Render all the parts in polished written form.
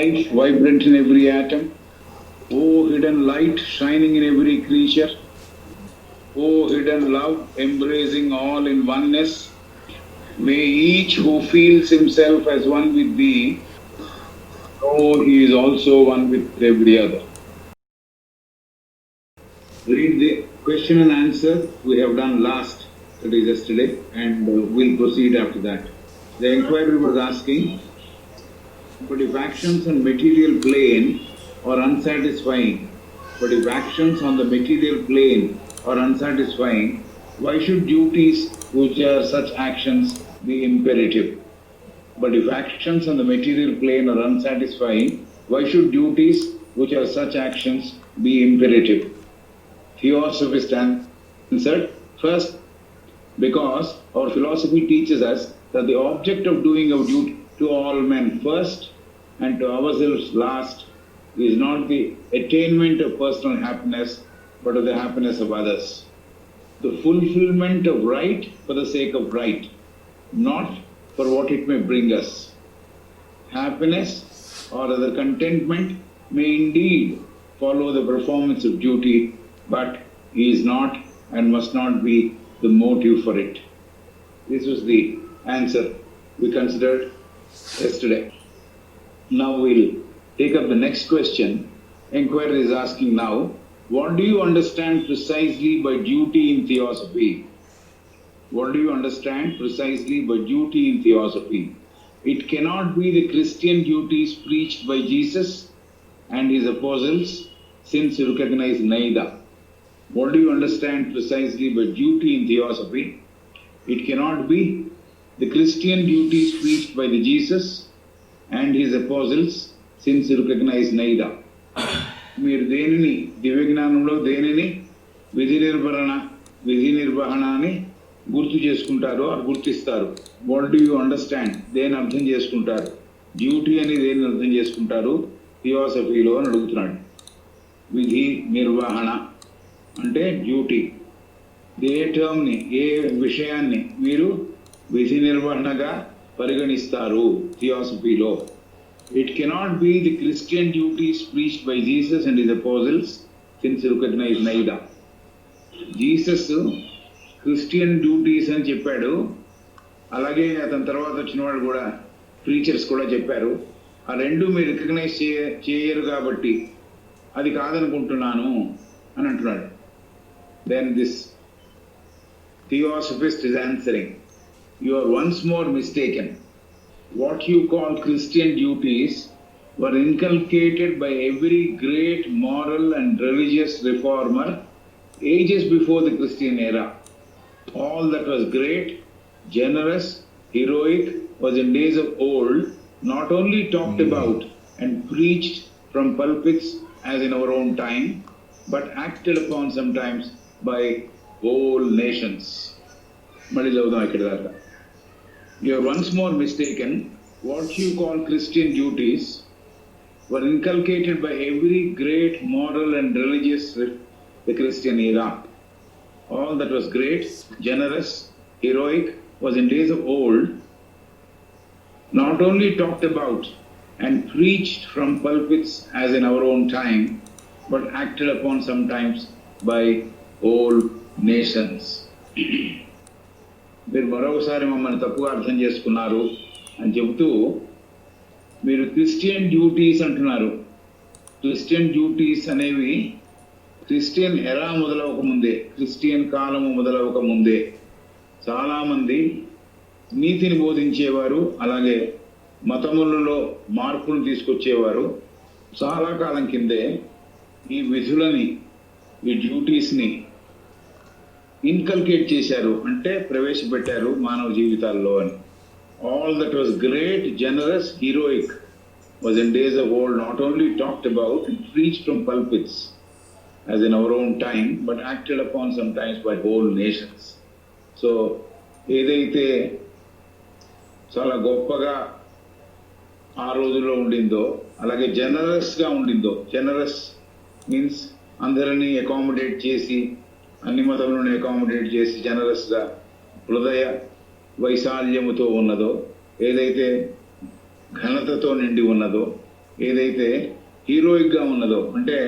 life vibrant in every atom. O hidden light shining in every creature. O hidden love embracing all in oneness. May each who feels himself as one with thee know he is also one with every other. Read the question and answer we have done last, that is yesterday, and we'll proceed after that. The inquiry was asking, but if actions on material plane are unsatisfying, why should duties which are such actions be imperative? But if actions on the material plane are unsatisfying, why should duties which are such actions be imperative? Theosophist answered, first, because our philosophy teaches us that the object of doing our duty to all men first and to ourselves last is not the attainment of personal happiness, but of the happiness of others. The fulfillment of right for the sake of right, not for what it may bring us. Happiness or other contentment may indeed follow the performance of duty, but is not and must not be the motive for it. This was the answer we considered yesterday. Now we'll take up the next question. Inquiry is asking now, what do you understand precisely by duty in theosophy? What do you understand precisely by duty in theosophy? It cannot be the Christian duties preached by Jesus and his apostles, since you recognize neither. What do you understand precisely by duty in theosophy? It cannot be the Christian duties preached by the Jesus and his apostles, since you recognize neither. మీరు దేనిని దివ్య జ్ఞానంలో దేనిని విధి నిర్వహణ అని గుర్తు చేసుకుంటారో అది గుర్తిస్తారు. వాట్ డూ యూ అండర్స్టాండ్, దేని అర్థం చేసుకుంటారు? డ్యూటీ అని దేని అర్థం చేసుకుంటారు థియోసఫీలో అని అడుగుతున్నాడు. విధి నిర్వహణ అంటే డ్యూటీ. ఏ టర్మ్ని, ఏ విషయాన్ని మీరు విధి నిర్వహణగా పరిగణిస్తారు థియోసఫీలో? It cannot be the Christian duties preached by Jesus and his apostles, since you recognize neither. Jesus Christian duties అని చెప్పాడు, అలాగే అతని తర్వాత వచ్చిన వాళ్ళు కూడా ప్రీచర్స్ కూడా చెప్పారు. ఆ రెండు మీరు రికగ్నైజ్ చేయరు కాబట్టి అది కాదనుకుంటున్నాను అని అంటున్నాడు. Then this theosophist is answering, you are once more mistaken. What you call Christian duties were inculcated by every great moral and religious reformer ages before the Christian era. All that was great, generous, heroic was in days of old not only talked about and preached from pulpits as in our own time, but acted upon sometimes by whole nations. మళ్ళీ చదువుదాం ఇక్కడ దాకా. You are once more mistaken. What you call Christian duties were inculcated by every great moral and religious the Christian era. All that was great, generous, heroic was in days of old not only talked about and preached from pulpits as in our own time, but acted upon sometimes by whole nations. మీరు మరొకసారి మమ్మల్ని తప్పుగా అర్థం చేసుకున్నారు అని చెబుతూ మీరు Christian duties అంటున్నారు. క్రిస్టియన్ డ్యూటీస్ అనేవి క్రిస్టియన్ ఎరా మొదలవకముందే, క్రిస్టియన్ కాలము మొదలవకముందే చాలామంది నీతిని బోధించేవారు, అలాగే మతములలో మార్పులు తీసుకొచ్చేవారు. చాలా కాలం కిందే ఈ విధులని, ఈ డ్యూటీస్ని ఇన్కల్కేట్ చేశారు, అంటే ప్రవేశపెట్టారు మానవ జీవితాల్లో అని. All that was great, generous, heroic was in days of old not only talked about and preached from pulpits as in our own time, but acted upon sometimes by whole nations. So ఏదైతే చాలా గొప్పగా ఆ రోజుల్లో ఉండిందో, అలాగే జనరస్గా ఉండిందో, generous means అందరినీ accommodate చేసి, అన్ని మతంలోనే accommodate చేసి జనరస్గా హృదయ వైశాల్యముతో ఉన్నదో, ఏదైతే ఘనతతో నిండి ఉన్నదో, ఏదైతే హీరోయిక్గా ఉన్నదో, అంటే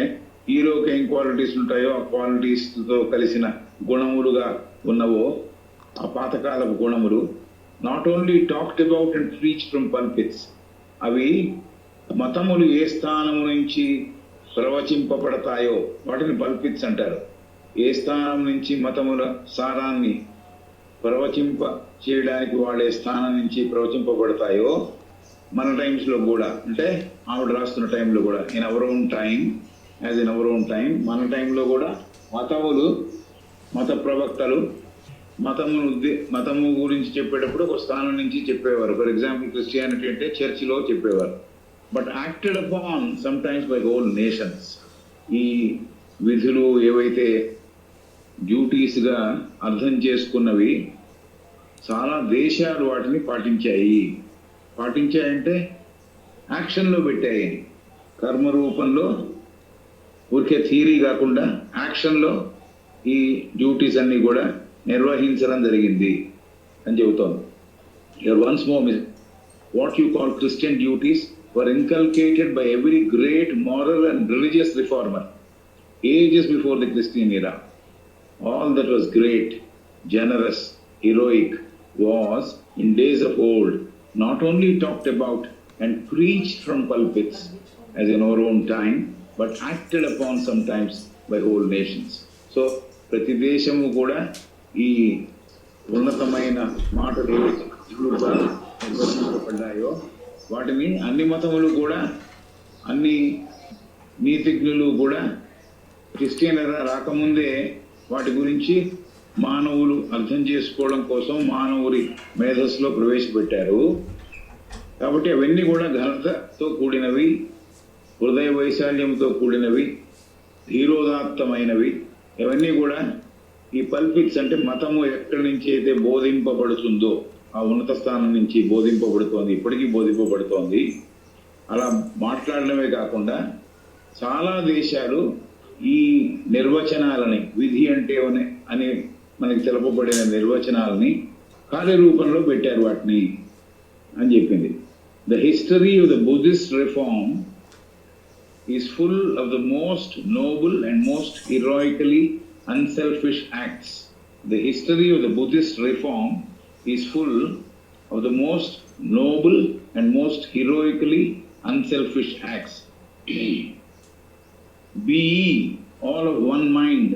హీరోకి ఏం క్వాలిటీస్ ఉంటాయో ఆ క్వాలిటీస్తో కలిసిన గుణములుగా ఉన్నవో ఆ పాతకాలపు గుణములు, not only talked about and preach from pulpits, అవి మతములు ఏ స్థానము నుంచి ప్రవచింపబడతాయో వాటిని పల్పిట్స్ అంటారు. ఏ స్థానం నుంచి మతముల సారాన్ని ప్రవచింప చేయడానికి వాడే స్థానం నుంచి ప్రవచింపబడతాయో మన టైమ్స్లో కూడా, అంటే ఆవిడ రాస్తున్న టైంలో కూడా, in our own time, as in our own time, మన టైంలో కూడా మతములు, మత ప్రవక్తలు మతము గురించి చెప్పేటప్పుడు ఒక స్థానం నుంచి చెప్పేవారు. ఫర్ ఎగ్జాంపుల్ క్రిస్టియానిటీ అంటే చర్చిలో చెప్పేవారు. But acted upon some times by whole nations. ఈ విధులు ఏవైతే డ్యూటీస్గా అర్థం చేసుకున్నవి చాలా దేశాలు వాటిని పాటించాయంటే యాక్షన్లో పెట్టాయి. కర్మ రూపంలో, ఊరికే థియరీ కాకుండా యాక్షన్లో ఈ డ్యూటీస్ అన్నీ కూడా నిర్వహించడం జరిగింది అని చెబుతోంది. Here once more, what you call Christian duties were inculcated by every great moral and religious reformer ages before the Christian era. All that was great, generous, heroic was, in days of old, not only talked about and preached from pulpits as in our own time, but acted upon sometimes by whole nations. So, ప్రతి దేశము కూడా ఈ ఉన్నతమైన మాటలు నిర్వహించబడ్డాయో వాటిని అన్ని మతములు కూడా, అన్ని నీతిజ్ఞులు కూడా క్రిస్టియన్ రాకముందే వాటి గురించి మానవులు అర్థం చేసుకోవడం కోసం మానవుడి మేధస్సులో ప్రవేశపెట్టారు. కాబట్టి అవన్నీ కూడా ఘనతతో కూడినవి, హృదయ వైశాల్యంతో కూడినవి, ధీరోదాత్తమైనవి. ఇవన్నీ కూడా ఈ పల్పిట్స్ అంటే మతము ఎక్కడి నుంచి అయితే బోధింపబడుతుందో ఆ ఉన్నత స్థానం నుంచి బోధింపబడుతోంది, ఇప్పటికీ బోధింపబడుతోంది. అలా మాట్లాడడమే కాకుండా చాలా దేశాలు ఈ నిర్వచనాలని, విధి అంటే అని మనకి తెలుపబడిన నిర్వచనాలని కార్యరూపంలో పెట్టారు వాటిని అని చెప్పింది. The history of the Buddhist reform is full of the most noble and most heroically unselfish acts. The history of the Buddhist reform is full of the most noble and most heroically unselfish acts. Be ye all of one mind.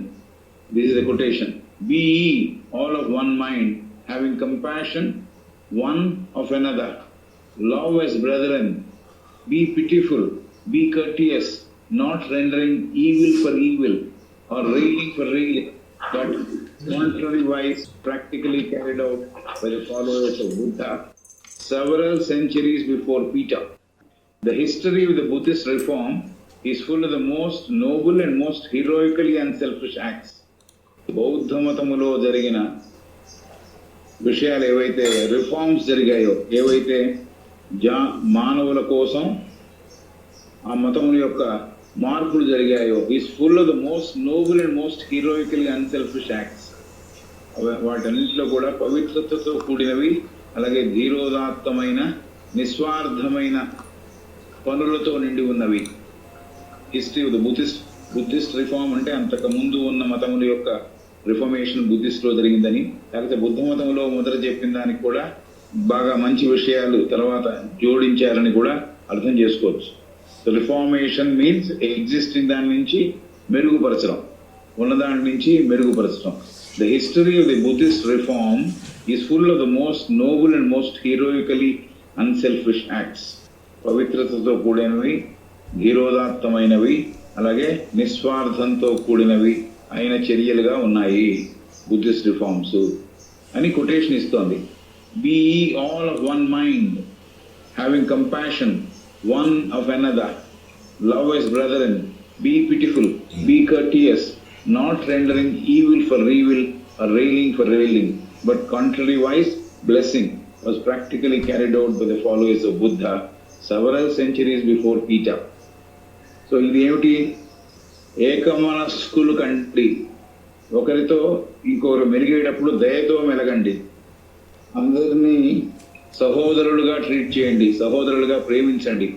This is a quotation. Be ye all of one mind, having compassion one of another. Love as brethren. Be pitiful. Be courteous, not rendering evil for evil or railing for railing, but contrariwise practically carried out by the followers of Buddha several centuries before Peter. The history of the Buddhist reform is full of the most noble and most heroically unselfish acts. బౌద్ధ మతములో జరిగిన విషయాలు ఏవైతే reforms జరిగాయో, ఏవైతే మానవుల కోసం ఆ మతముల యొక్క మార్పులు జరిగాయో, is full of the most noble and most heroically unselfish acts. వాటన్నింటిలో కూడా పవిత్రతతో కూడినవి, అలాగే ధీరోదాత్తమైన నిస్వార్థమైన పనులతో నిండి ఉన్నవి. History of the Buddhist reform అంటే అంతకు ముందు ఉన్న మతముల యొక్క రిఫర్మేషన్ బుద్ధిస్ట్లో జరిగిందని, లేకపోతే బుద్ధ మతంలో మొదట చెప్పిన దానికి కూడా బాగా మంచి విషయాలు తర్వాత జోడించారని కూడా అర్థం చేసుకోవచ్చు. So reformation means existing దాని నుంచి మెరుగుపరచడం, ఉన్నదాని నుంచి మెరుగుపరచడం. The history of the Buddhist reform is full of the most noble and most heroically unselfish acts. పవిత్రతతో కూడినవి, ధీరోదాత్తమైనవి, అలాగే నిస్వార్థంతో కూడినవి అయిన చర్యలుగా ఉన్నాయి బుద్ధిస్ట్ రిఫార్మ్స్ అని కొటేషన్ ఇస్తోంది. Be ye all of one mind, having compassion one of another, love as brethren, be pitiful, be courteous, not rendering evil for evil or railing for railing, but contrariwise blessing was practically carried out by the followers of Buddha several centuries before Peter. So ఇది ఏమిటి? ఏకమనస్కులు కండి, ఒకరితో ఇంకొకరు మెరిగేటప్పుడు దయతో మెలగండి, అందరినీ సహోదరులుగా treat చేయండి, సహోదరులుగా ప్రేమించండి,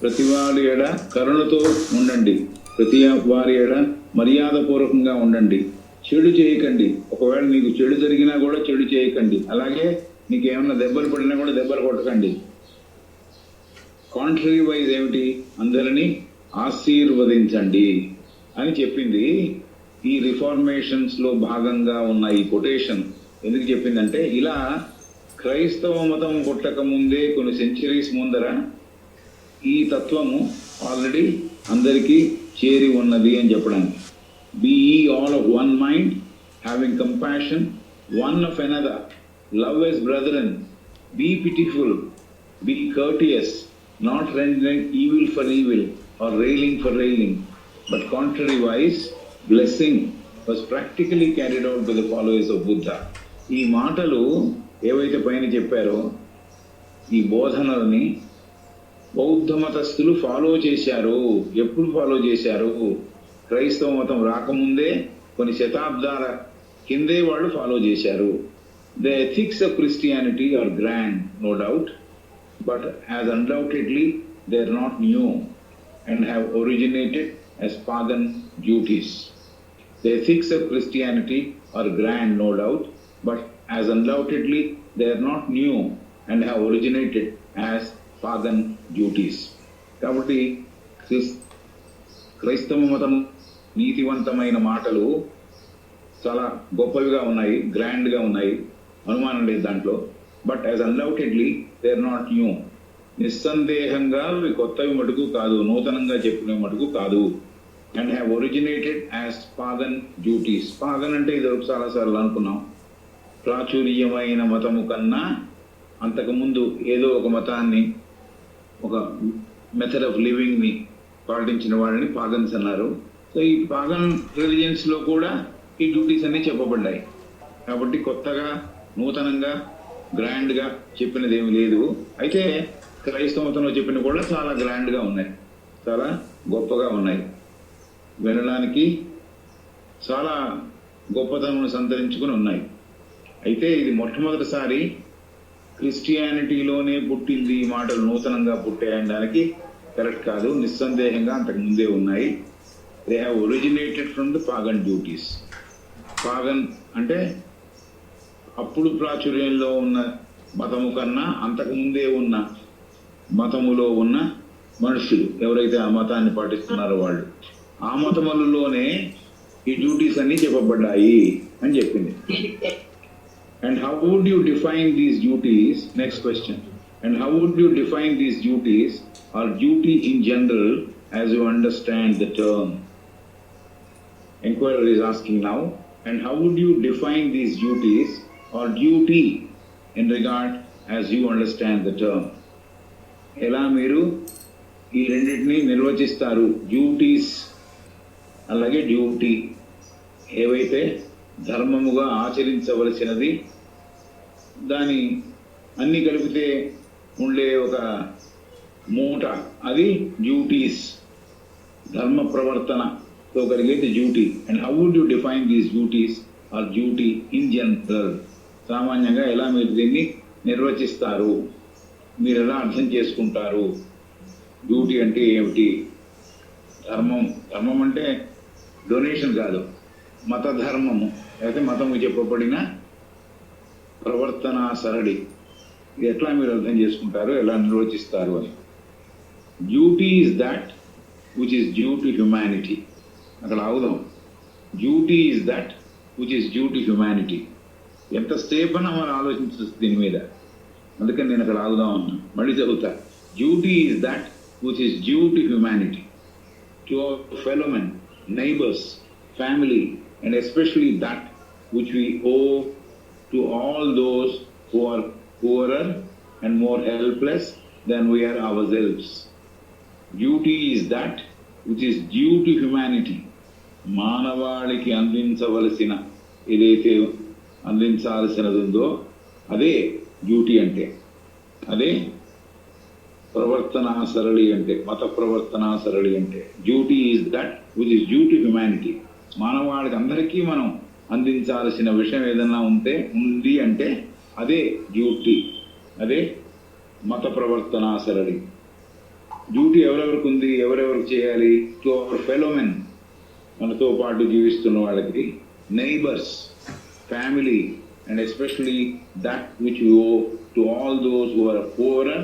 ప్రతి వారి ఎడ కరుణతో ఉండండి, ప్రతి వారి ఎడ మర్యాదపూర్వకంగా ఉండండి, చెడు చేయకండి. ఒకవేళ నీకు చెడు జరిగినా కూడా చెడు చేయకండి, అలాగే నీకు ఏమన్నా దెబ్బలు పడినా కూడా దెబ్బలు కొట్టకండి. కాంట్రరీ వైజ్ ఏమిటి? అందరినీ ఆశీర్వదించండి అని చెప్పింది. ఈ రిఫార్మేషన్స్ లో భాగంగా ఉన్న ఈ కొటేషన్ ఎందుకు చెప్పిందంటే, ఇలా క్రైస్తవ మతం పుట్టక ముందే కొన్ని సెంచరీస్ ముందర ఈ తత్వము ఆల్రెడీ అందరికీ చేరి ఉన్నది అని చెప్పడానికి. Be ye all of one mind, having compassion one of another, love as brethren, be pitiful, be courteous, not rendering evil for evil or railing for railing, but contrariwise blessing was practically carried out by the followers of Buddha. ఈ మాటలు ఏవైతే పైన చెప్పారో, ఈ బోధనలని బౌద్ధ మతస్థులు follow చేశారు. ఎప్పుడు ఫాలో చేశారు? క్రైస్తవ మతం రాకముందే కొన్ని శతాబ్దాల కిందే వాళ్ళు ఫాలో చేశారు. The ethics of Christianity are grand, no doubt, but as undoubtedly they are not new and have originated as pagan duties. The ethics of Christianity are grand, no doubt, but as undoubtedly they are not new and have originated as pagan duties. కాబట్టి క్రైస్తవ మతం నీతివంతమైన మాటలు చాలా గొప్పవిగా ఉన్నాయి, గ్రాండ్గా ఉన్నాయి, అనుమానం లేదు దాంట్లో. But as undoubtedly they are not new. నిస్సందేహంగా అవి కొత్తవి మటుకు కాదు, నూతనంగా చెప్పిన మటుకు కాదు. And have originated as pagan duties. Pagan అంటే ఇది చాలాసార్లు అనుకున్నాం, ప్రాచుర్యమైన మతము కన్నా అంతకుముందు ఏదో ఒక మతాన్ని, ఒక మెథడ్ ఆఫ్ లివింగ్ని పాటించిన వాళ్ళని పాగన్స్ అన్నారు. సో ఈ పాగన్ రిలిజియన్స్లో కూడా ఈ డ్యూటీస్ అన్నీ చెప్పబడ్డాయి. కాబట్టి కొత్తగా, నూతనంగా, గ్రాండ్గా చెప్పినది ఏమి లేదు. అయితే క్రైస్తవ మతంలో చెప్పిన కూడా చాలా గ్రాండ్గా ఉన్నాయి, చాలా గొప్పగా ఉన్నాయి, వినడానికి చాలా గొప్పతనం సంతరించుకుని ఉన్నాయి. అయితే ఇది మొట్టమొదటిసారి క్రిస్టియానిటీలోనే పుట్టింది. ఈ మాటలు నూతనంగా పుట్టాయనడానికి కరెక్ట్ కాదు, నిస్సందేహంగా అంతకు ముందే ఉన్నాయి. They have originated from the pagan duties. Pagan అంటే అప్పుడు ప్రాచుర్యంలో ఉన్న మతము కన్నా అంతకుముందే ఉన్న మతములో ఉన్న మనుషులు ఎవరైతే ఆ మతాన్ని పాటిస్తున్నారో వాళ్ళు, ఆ మతములలోనే ఈ డ్యూటీస్ అన్నీ చెప్పబడ్డాయి అని చెప్పింది. And how would you define these duties? Next question. And how would you define these duties or duty in general as you understand the term? Inquirer is asking now. And how would you define these duties or duty in regard as you understand the term? ఎలా మీరు ఈ రెండింటినీ నిర్వచిస్తారు? Duties అలాగే duty, ఏవైతే ధర్మముగా ఆచరించవలసినది, దాని అన్ని కలిపితే ఉండే ఒక మూట, అది డ్యూటీస్, ధర్మ ప్రవర్తనతో కలిగేది duty. And how would you define these duties or duty in general? సామాన్యంగా ఎలా మీరు దీన్ని నిర్వచిస్తారు, మీరు ఎలా అర్థం చేసుకుంటారు? డ్యూటీ అంటే ఏమిటి? ధర్మం అంటే డొనేషన్ కాదు, మత ధర్మము అయితే మతము చెప్పబడిన ప్రవర్తన సరళి. ఇది ఎట్లా మీరు అర్థం చేసుకుంటారు, ఎలా నిర్వచిస్తారు అని. Duty is that which is due to humanity. అక్కడ అవుదాం. Duty is that which is due to humanity. ఎంతసేపు అన్నా మనం ఆలోచించచ్చు దీని మీద, అందుకని నేను అక్కడ ఆగుదాం అన్నా. మళ్ళీ చదువుతా. Duty is that which is due to humanity, to our fellow men, neighbours, family, and especially that which we owe to all those who are poorer and more helpless than we are ourselves. Duty is that which is due to humanity. మానవాళికి అందించవలసిన ఏదైతే అందించాల్సినది ఉందో అదే duty అంటే, అదే ప్రవర్తనా సరళి అంటే, మత ప్రవర్తనా సరళి అంటే. Duty is that which is due to humanity. మానవాళికి అందరికీ మనం అందించాల్సిన విషయం ఏదన్నా ఉంది అంటే అదే డ్యూటీ, అదే మత ప్రవర్తనా సరళి. డ్యూటీ ఎవరెవరికి ఉంది, ఎవరెవరికి చేయాలి? టు అవర్ ఫెలో మెన్, మనతో పాటు జీవిస్తున్న వాళ్ళకి, neighbours, family, and especially that which we owe to all those who are poorer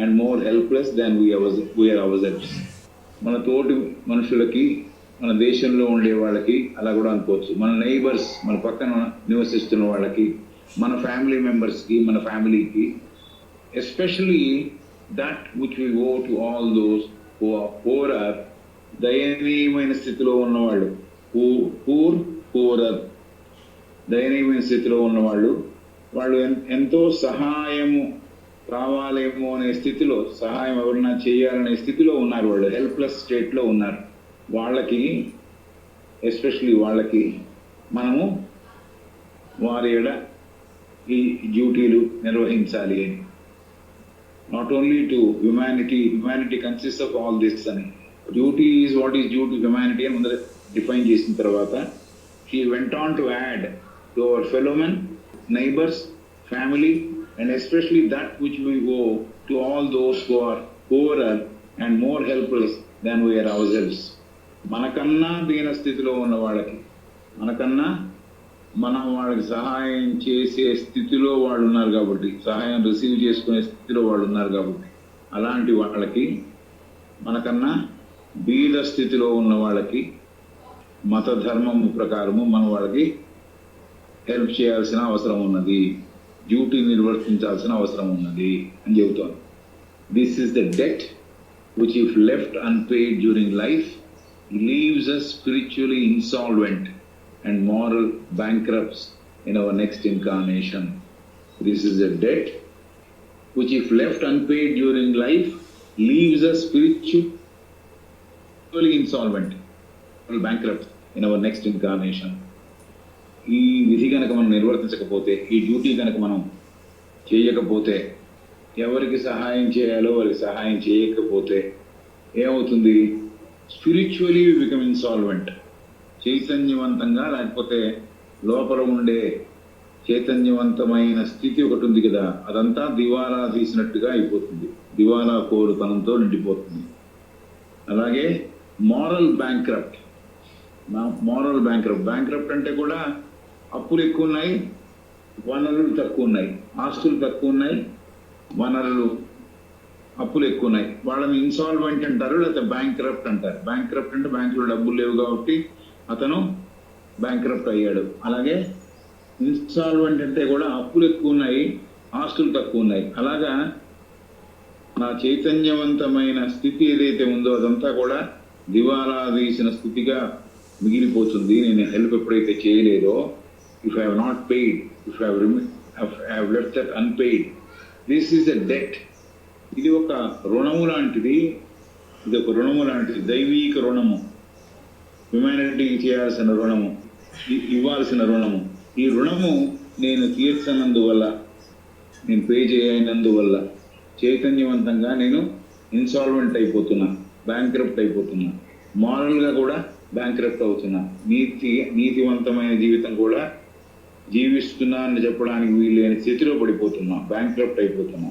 and more helpless than we are ourselves. మన తోటి మనుషులకి, మన దేశంలో ఉండే వాళ్ళకి అలా కూడా అనుకోవచ్చు. మన నైబర్స్, మన పక్కన నివసిస్తున్న వాళ్ళకి, మన ఫ్యామిలీ మెంబర్స్కి, మన ఫ్యామిలీకి, especially that which we owe to all those who are poorer, దయనీయమైన స్థితిలో ఉన్నవాళ్ళు, poorer, దయనీయమైన స్థితిలో ఉన్నవాళ్ళు, వాళ్ళు ఎంతో సహాయము కావాలేమో అనే స్థితిలో, సహాయం ఎవరైనా చేయాలనే స్థితిలో ఉన్నారు, వాళ్ళు హెల్ప్లెస్ స్టేట్లో ఉన్నారు. వాళ్ళకి, ఎస్పెషలీ వాళ్ళకి మనము వారి ఎడ ఈ డ్యూటీలు నిర్వహించాలి అని. Not only to humanity consist of all this అని. Duty is what is due to humanity అని ముందర డిఫైన్ చేసిన తర్వాత he went on to add to our fellow men, neighbors, family, and especially that which we owe to all those who are poorer and more helpless than we are ourselves. మనకన్నా దీన స్థితిలో ఉన్న వాళ్ళకి, మనకన్నా మనం వాళ్ళకి సహాయం చేసే స్థితిలో వాళ్ళు ఉన్నారు కాబట్టి, సహాయం రిసీవ్ చేసుకునే స్థితిలో వాళ్ళు ఉన్నారు కాబట్టి, అలాంటి వాళ్ళకి, మనకన్నా బీద స్థితిలో ఉన్న వాళ్ళకి, మత ధర్మము ప్రకారము మనం వాళ్ళకి హెల్ప్ చేయాల్సిన అవసరం ఉన్నది, డ్యూటీ నిర్వర్తించాల్సిన అవసరం ఉన్నది అని చెబుతాను. This is the debt which if left unpaired during life leaves us spiritually insolvent and moral bankrupts in our next incarnation. This is a debt which if left unpaid during life leaves us spiritually insolvent, bankrupt in our next incarnation. ఈ విధి కనుక మనం నిర్వర్తించకపోతే, ఈ duty కనుక మనం చేయకపోతే, ఎవరికి సహాయం చేయాలో వారికి సహాయం చేయకపోతే ఏమవుతుంది? Spiritually we become insolvent. చైతన్యవంతంగా, లేకపోతే లోపల ఉండే చైతన్యవంతమైన స్థితి ఒకటి ఉంది కదా, అదంతా దివాలా తీసినట్టుగా అయిపోతుంది, దివాలా కోరుతనంతో నిండిపోతుంది. అలాగే మారల్ బ్యాంక్రప్ట్ అంటే కూడా అప్పులు ఎక్కువ ఉన్నాయి, వనరులు తక్కువ ఉన్నాయి, ఆస్తులు తక్కువ ఉన్నాయి, వనరులు అప్పులు ఎక్కువ ఉన్నాయి, వాళ్ళని ఇన్సాల్వెంట్ అంటారు, లేకపోతే బ్యాంక్రప్ట్ అంటారు. బ్యాంక్రప్ట్ అంటే బ్యాంకులో డబ్బులు లేవు కాబట్టి అతను బ్యాంక్రప్ట్ అయ్యాడు. అలాగే ఇన్సాల్వెంట్ అంటే కూడా అప్పులు ఎక్కువ ఉన్నాయి, ఆస్తులు తక్కువ ఉన్నాయి. అలాగా నా చైతన్యవంతమైన స్థితి ఏదైతే ఉందో అదంతా కూడా దివాలా తీసిన స్థితిగా మిగిలిపోతుంది. నేను హెల్ప్ ఎప్పుడైతే చేయలేదో, if I have not paid, if I have left that unpaid, this is a debt. ఇది ఒక రుణము లాంటిది, దైవీక రుణము, హ్యుమానిటీకి చేయాల్సిన రుణము, ఇవ్వాల్సిన రుణము. ఈ రుణము నేను తీర్చనందువల్ల, నేను పే చేయనందువల్ల చైతన్యవంతంగా నేను ఇన్సాల్వెంట్ అయిపోతున్నా, బ్యాంక్రప్ట్ అయిపోతున్నా, మారల్గా కూడా బ్యాంక్రప్ట్ అవుతున్నా, నీతివంతమైన జీవితం కూడా జీవిస్తున్నా అని చెప్పడానికి వీలైన స్థితిలో పడిపోతున్నా, బ్యాంక్రప్ట్ అయిపోతున్నా.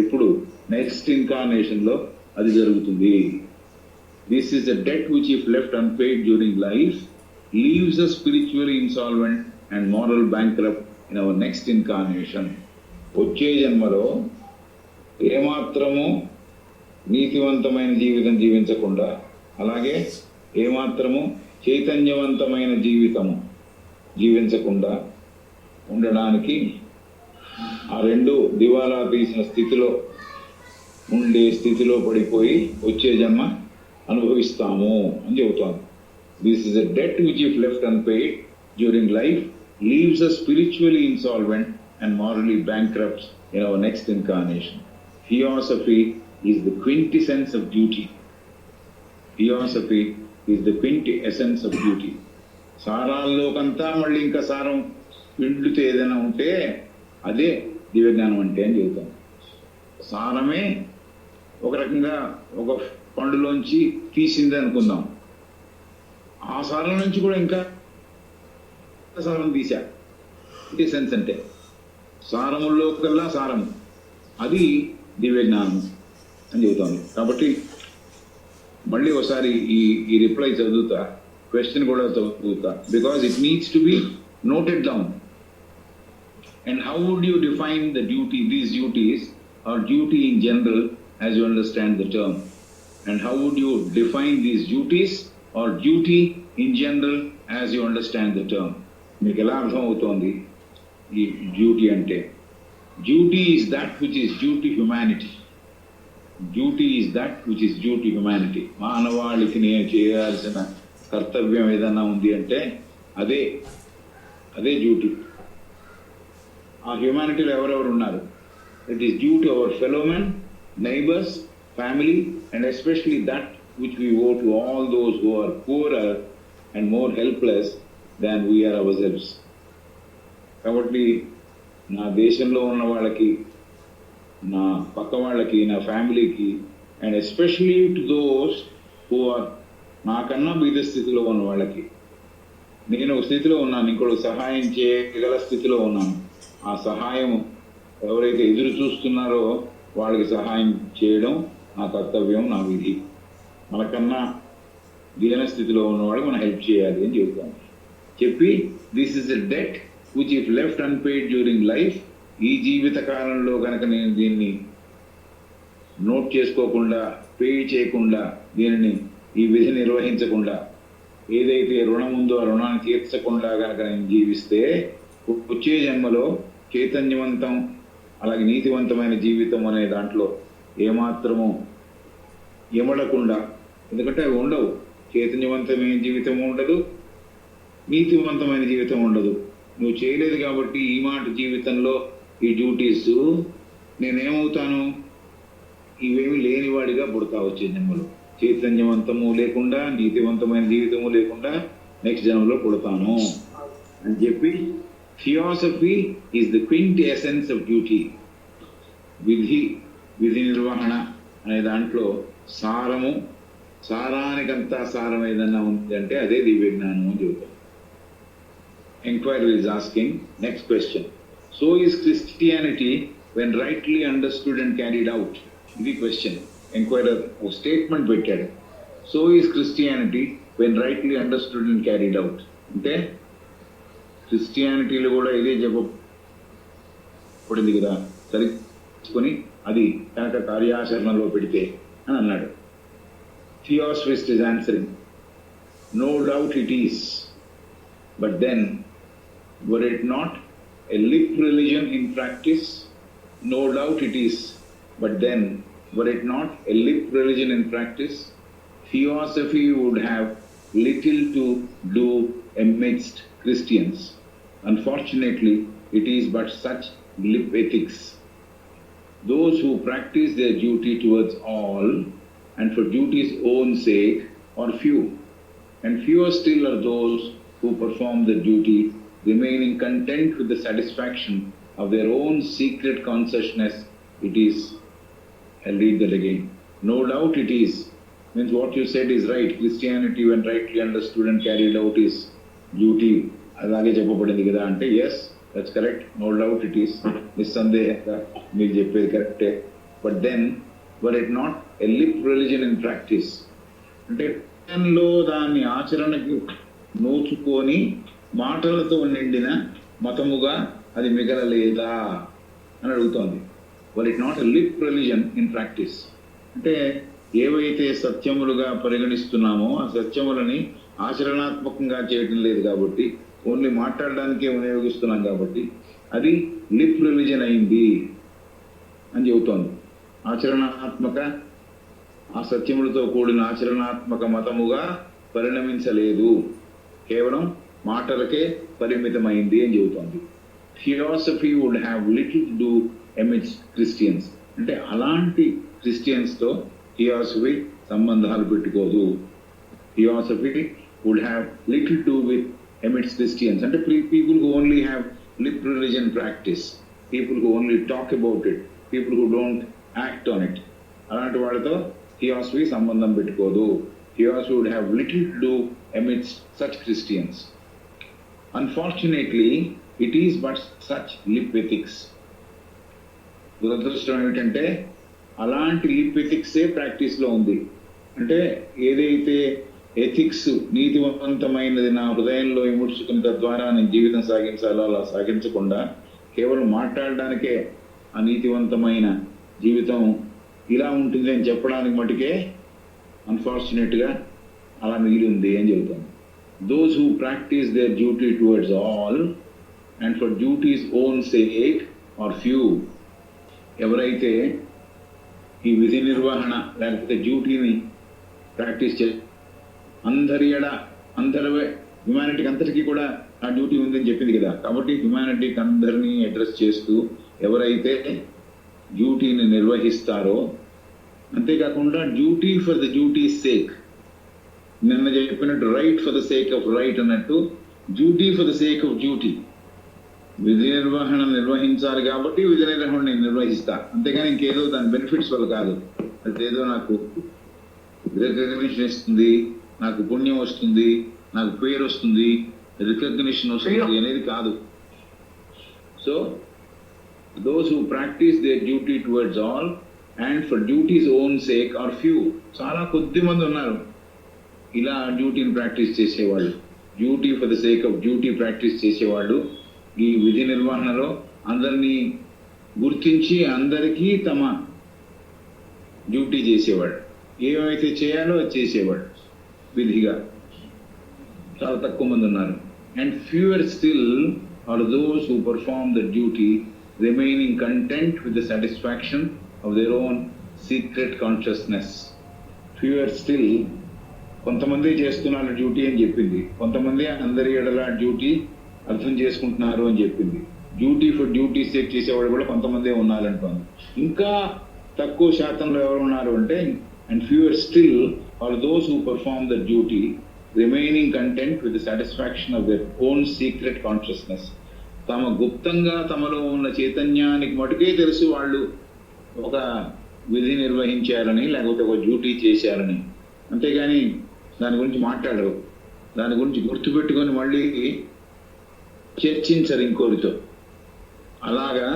ఎప్పుడు? నెక్స్ట్ ఇన్కార్నేషన్లో అది జరుగుతుంది. This is the debt which if left unpaid during life leaves us spiritually insolvent and moral bankrupt in our next incarnation. వచ్చే జన్మలో ఏమాత్రము నీతివంతమైన జీవితం జీవించకుండా, అలాగే ఏమాత్రము చైతన్యవంతమైన జీవితము జీవించకుండా ఉండడానికి, ఆ రెండు దివాలా తీసిన స్థితిలో ఉండే స్థితిలో పడిపోయి వచ్చే జన్మ అనుభవిస్తాము అని చెబుతాను. This is a debt which if left unpaid during life leaves us spiritually insolvent and morally bankrupts in our next incarnation. Theosophy is the quintessence of duty. Theosophy is the quintessence of duty. సారాల్లోకంతా మళ్ళీ ఇంకా సారం పిండితే ఏదైనా ఉంటే అదే దివ్యజ్ఞానం అంటే అని చెబుతాను. సారమే ఒక రకంగా ఒక పండులోంచి తీసింది అనుకుందాం, ఆ సారం నుంచి కూడా ఇంకా సారం తీశా. క్వింటెసెన్స్ అంటే సారముల్లో కల్లా సారము, అది దివ్యజ్ఞానం అని చెబుతాను. కాబట్టి మళ్ళీ ఒకసారి ఈ రిప్లై చదువుతా, క్వశ్చన్ కూడా చదువుతా, because it needs to be noted down. And how would you define these duties, or duty in general, as you understand the term? And how would you define these duties or duty in general as you understand the term? మీకు ఎలా అర్థం అవుతోంది ఈ duty అంటే? Duty is that which is due to humanity. Duty is that which is due to humanity. మానవాళికి నేను చేయాల్సిన కర్తవ్యం ఏదన్నా ఉంది అంటే అదే డ్యూటీ. ఆ హ్యూమానిటీలో ఎవరెవరు ఉన్నారు? It is due to our fellow men, neighbours, family, and especially that which we owe to all those who are poorer and more helpless than we are ourselves. కాబట్టి నా దేశంలో ఉన్న వాళ్ళకి, నా పక్క వాళ్ళకి, నా ఫ్యామిలీకి, and especially to those who are నాకన్నా బీద స్థితిలో ఉన్న వాళ్ళకి, నేను ఒక స్థితిలో ఉన్నాను, ఇంకోటి సహాయం చేయగల స్థితిలో ఉన్నాను. ఆ సహాయం ఎవరైతే ఎదురు చూస్తున్నారో వాళ్ళకి సహాయం చేయడం నా కర్తవ్యం, నా విధి. మనకన్నా దీన స్థితిలో ఉన్నవాడికి మనం హెల్ప్ చేయాలి అని చెబుతాను. చెప్పి this is a debt which if left unpaid during life, ఈ జీవిత కాలంలో కనుక నేను దీన్ని నోట్ చేసుకోకుండా, పే చేయకుండా, దీనిని ఈ విధి నిర్వహించకుండా, ఏదైతే రుణం ఉందో ఆ రుణాన్ని తీర్చకుండా కనుక నేను జీవిస్తే వచ్చే జన్మలో చైతన్యవంతం అలాగే నీతివంతమైన జీవితం అనే దాంట్లో ఏమాత్రము ఎమడకుండా, ఎందుకంటే అవి ఉండవు. చైతన్యవంతమైన జీవితం ఉండదు, నీతివంతమైన జీవితం ఉండదు. నువ్వు చేయలేదు కాబట్టి ఈ మాట జీవితంలో ఈ డ్యూటీస్ నేనేమవుతాను? ఇవేమి లేనివాడిగా పుడతా వచ్చే జన్మలో. చైతన్యవంతము లేకుండా, నీతివంతమైన జీవితము లేకుండా నెక్స్ట్ జన్మలో పుడతాను అని చెప్పి, theosophy is the quintessence of duty. విధి నిర్వహణ అనే దాంట్లో సారానికంతా సారం ఏదన్నా ఉంది అంటే అదే దివ్య జ్ఞానం అని చెబుతాం. Enquiry is asking next question. So is Christianity when rightly understood and carried out? ఇది క్వశ్చన్. ఎంక్వైరర్ ఒక స్టేట్మెంట్ పెట్టాడు. So is Christianity when rightly understood and carried out అంటే క్రిస్టియానిటీలో కూడా ఇదే చెప్పబడింది కదా, సరిచుకొని అది కనుక కార్యాచరణలో పెడితే అని అన్నాడు. Theosophist is answering, no doubt it is, but then were it not a lip religion in practice? No doubt it is, but then were it not a lip religion in practice, theosophy would have little to do amidst Christians. Unfortunately, it is but such lip ethics. Those who practice their duty towards all and for duty's own sake are few, and fewer still are those who perform the duty remaining content with the satisfaction of their own secret consciousness. It is, I'll read that again. No doubt it is, means what you said is right. Christianity when rightly understood and carried out is duty. అలాగే చెప్పబడింది కదా అంటే yes, that's correct. No doubt it is, నిస్సందేహంగా మీరు చెప్పేది కరెక్టే. But then were it not a lip religion in practice అంటే లో దాన్ని ఆచరణకు నోచుకొని మాటలతో నిండిన మతముగా అది మిగలలేదా అని అడుగుతోంది. Were it not a lip religion in practice అంటే ఏవైతే సత్యములుగా పరిగణిస్తున్నామో ఆ సత్యములని ఆచరణాత్మకంగా చేయటం లేదు కాబట్టి, ఓన్లీ మాట్లాడడానికే వినియోగిస్తున్నాం కాబట్టి అది లిప్ రిలిజన్ అయింది అని చెబుతోంది. ఆచరణాత్మక, ఆ సత్యములతో కూడిన ఆచరణాత్మక మతముగా పరిణమించలేదు, కేవలం మాటలకే పరిమితమైంది అని చెబుతోంది. Theosophy would have little to do amidst Christians అంటే అలాంటి క్రిస్టియన్స్తో థియాసఫీ సంబంధాలు పెట్టుకోదు. Theosophy would have little to with amidst Christians అంటే people who only have lip religion practice, people who only talk about it, people who don't act on it, అలాంటి వాళ్ళతో theosophy సంబంధం పెట్టుకోదు. Theosophy would have little to do amidst such Christians. Unfortunately, it is but such lip ethics. దురదృష్టం ఏమిటంటే అలాంటి lip ఎథిక్సే ప్రాక్టీస్లో ఉంది. అంటే ఏదైతే ఎథిక్స్ నీతివంతమైనది నా హృదయంలో ఇముడ్చుకుని తద్వారా నేను జీవితం సాగించాలో అలా సాగించకుండా కేవలం మాట్లాడడానికే ఆ నీతివంతమైన జీవితం ఇలా ఉంటుంది అని చెప్పడానికి మటుకే అన్ఫార్చునేట్గా అలా మిగిలి ఉంది అని చెబుతాను. Those who practice their duty towards all and for duty's own sake are few. ఎవరైతే ఈ విధి నిర్వహణ లేకపోతే డ్యూటీని ప్రాక్టీస్ చే అందరి హ్యుమానిటీకి అందరికీ కూడా ఆ డ్యూటీ ఉందని చెప్పింది కదా. కాబట్టి హ్యుమానిటీకి అందరినీ అడ్రస్ చేస్తూ ఎవరైతే డ్యూటీని నిర్వహిస్తారో, అంతేకాకుండా duty for the duty sake, నిన్న చెప్పినట్టు right for the sake of right అన్నట్టు duty for the sake of duty. విధి నిర్వహణ నిర్వహించాలి కాబట్టి విధి నిర్వహణ నేను నిర్వహిస్తా, అంతేగాని ఇంకేదో దాని బెనిఫిట్స్ వల్ల కాదు. అదేదో నాకు రికగ్నిషన్ ఇస్తుంది, నాకు పుణ్యం వస్తుంది, నాకు పేరు వస్తుంది, రికగ్నిషన్ వస్తుంది అనేది కాదు. So those who practice their duty towards all and for duty's own sake are few. చాలా కొద్ది మంది ఉన్నారు ఇలా డ్యూటీని ప్రాక్టీస్ చేసేవాళ్ళు, duty for the sake of duty practice చేసేవాళ్ళు. ఈ విధి నిర్వహణలో అందరినీ గుర్తించి అందరికీ తమ డ్యూటీ చేసేవాడు, ఏమైతే చేయాలో అది చేసేవాడు విధిగా. చాలా తక్కువ మంది ఉన్నారు. And fewer still are those who perform the duty remaining content with the satisfaction of their own secret consciousness. Fewer still, కొంతమంది చేస్తున్నారు డ్యూటీ అని చెప్పింది, కొంతమంది అందరి ఎడల డ్యూటీ అర్థం చేసుకుంటున్నారు అని చెప్పింది. డ్యూటీ ఫర్ డ్యూటీ సేక్ చేసేవాళ్ళు కూడా కొంతమందే ఉన్నారంటుంది. ఇంకా తక్కువ శాతంలో ఎవరు ఉన్నారు అంటే, and fewer still are those who perform the duty remaining content with the satisfaction of their own secret consciousness. తమ గుప్తంగా తమలో ఉన్న చైతన్యానికి మటుకే తెలుసు వాళ్ళు ఒక విధి నిర్వహించారని లేకపోతే ఒక డ్యూటీ చేశారని, అంతేగాని దాని గురించి మాట్లాడరు, దాని గురించి గుర్తుపెట్టుకొని మళ్ళీ చర్చించరు ఇంకోరితో. అలాగా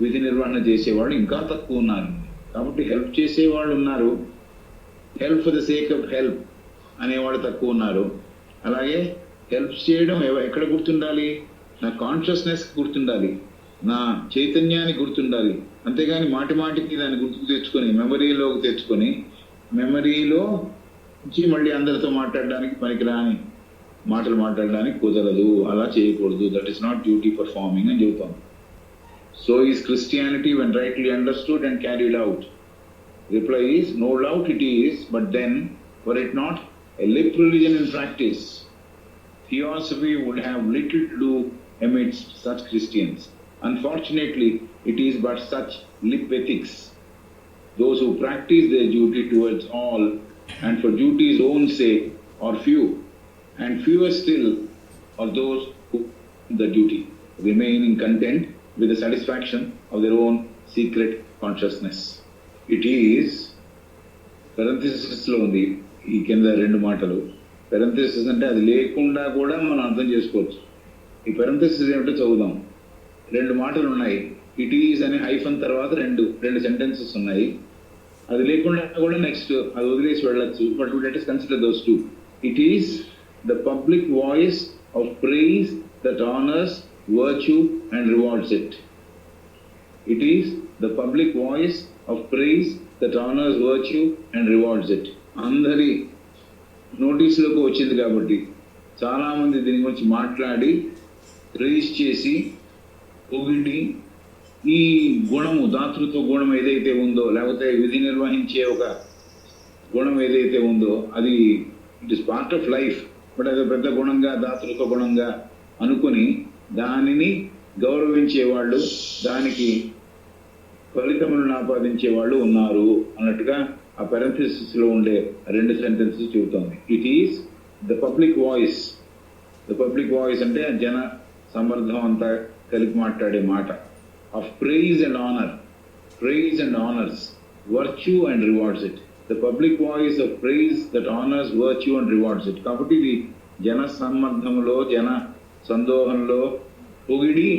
విధి నిర్వహణ చేసేవాళ్ళు ఇంకా తక్కువ ఉన్నారు. కాబట్టి హెల్ప్ చేసేవాళ్ళు ఉన్నారు, help for the sake of help అనేవాళ్ళు తక్కువ ఉన్నారు. అలాగే హెల్ప్ చేయడం ఎక్కడ గుర్తుండాలి? నా కాన్షియస్నెస్ గుర్తుండాలి, నా చైతన్యానికి గుర్తుండాలి, అంతేగాని మాటి మాటికి దాన్ని గుర్తుకు తెచ్చుకొని మెమరీలోకి తెచ్చుకొని మెమరీలో నుంచి మళ్ళీ అందరితో మాట్లాడడానికి పనికిరాని మాటలు మాట్లాడడానికి కుదరదు, అలా చేయకూడదు. That is not duty performing అని చెబుతాం. So is Christianity when rightly understood and carried out? Reply is, no doubt it is, but then were it not a lip religion in practice, theosophy would have little to do amidst such Christians. Unfortunately, it is but such lip ethics. Those who practice their duty towards all and for duty's own sake are few, and fewer still are those who the duty, remaining content with the satisfaction of their own secret consciousness. It is పెరంథసిస్లో ఉంది ఈ కింద రెండు మాటలు. పెరంథసిస్ అంటే అది లేకుండా కూడా మనం అర్థం చేసుకోవచ్చు. ఈ పెరంథసిస్ ఏమిటో చదువుదాం. రెండు మాటలు ఉన్నాయి, ఇట్ ఈజ్ అనే హైఫన్ తర్వాత రెండు సెంటెన్సెస్ ఉన్నాయి. అది లేకుండా కూడా నెక్స్ట్ అది వదిలేసి వెళ్ళచ్చు. But let us consider those two. It is the public voice of praise that honors virtue and rewards it. It is the public voice of praise that honors virtue and rewards it. అందరి నోటీసులకు వచ్చింది కాబట్టి చాలామంది దీని గురించి మాట్లాడి praise చేసి పొగిడి ఈ గుణము దాతృత్వ గుణం ఏదైతే ఉందో లేకపోతే విధి నిర్వహించే ఒక గుణం ఏదైతే ఉందో అది it is part of life. But అది పెద్ద గుణంగా దాతృత్వ గుణంగా అనుకుని దానిని గౌరవించే వాళ్ళు, దానికి ఫలితములను ఆపాదించే వాళ్ళు ఉన్నారు అన్నట్టుగా ఆ పెరంథసిస్లో ఉండే రెండు సెంటెన్సెస్ చెబుతోంది. It is the public voice. The public voice అంటే జన సమర్థం అంతా కలిపి మాట్లాడే మాట. Of praise and honour, praise and honours virtue and rewards it. The public voice of praise that honours virtue and rewards it. కాబట్టి ఇది జన సమ్మర్ధంలో జన సందోహంలో పొగిడి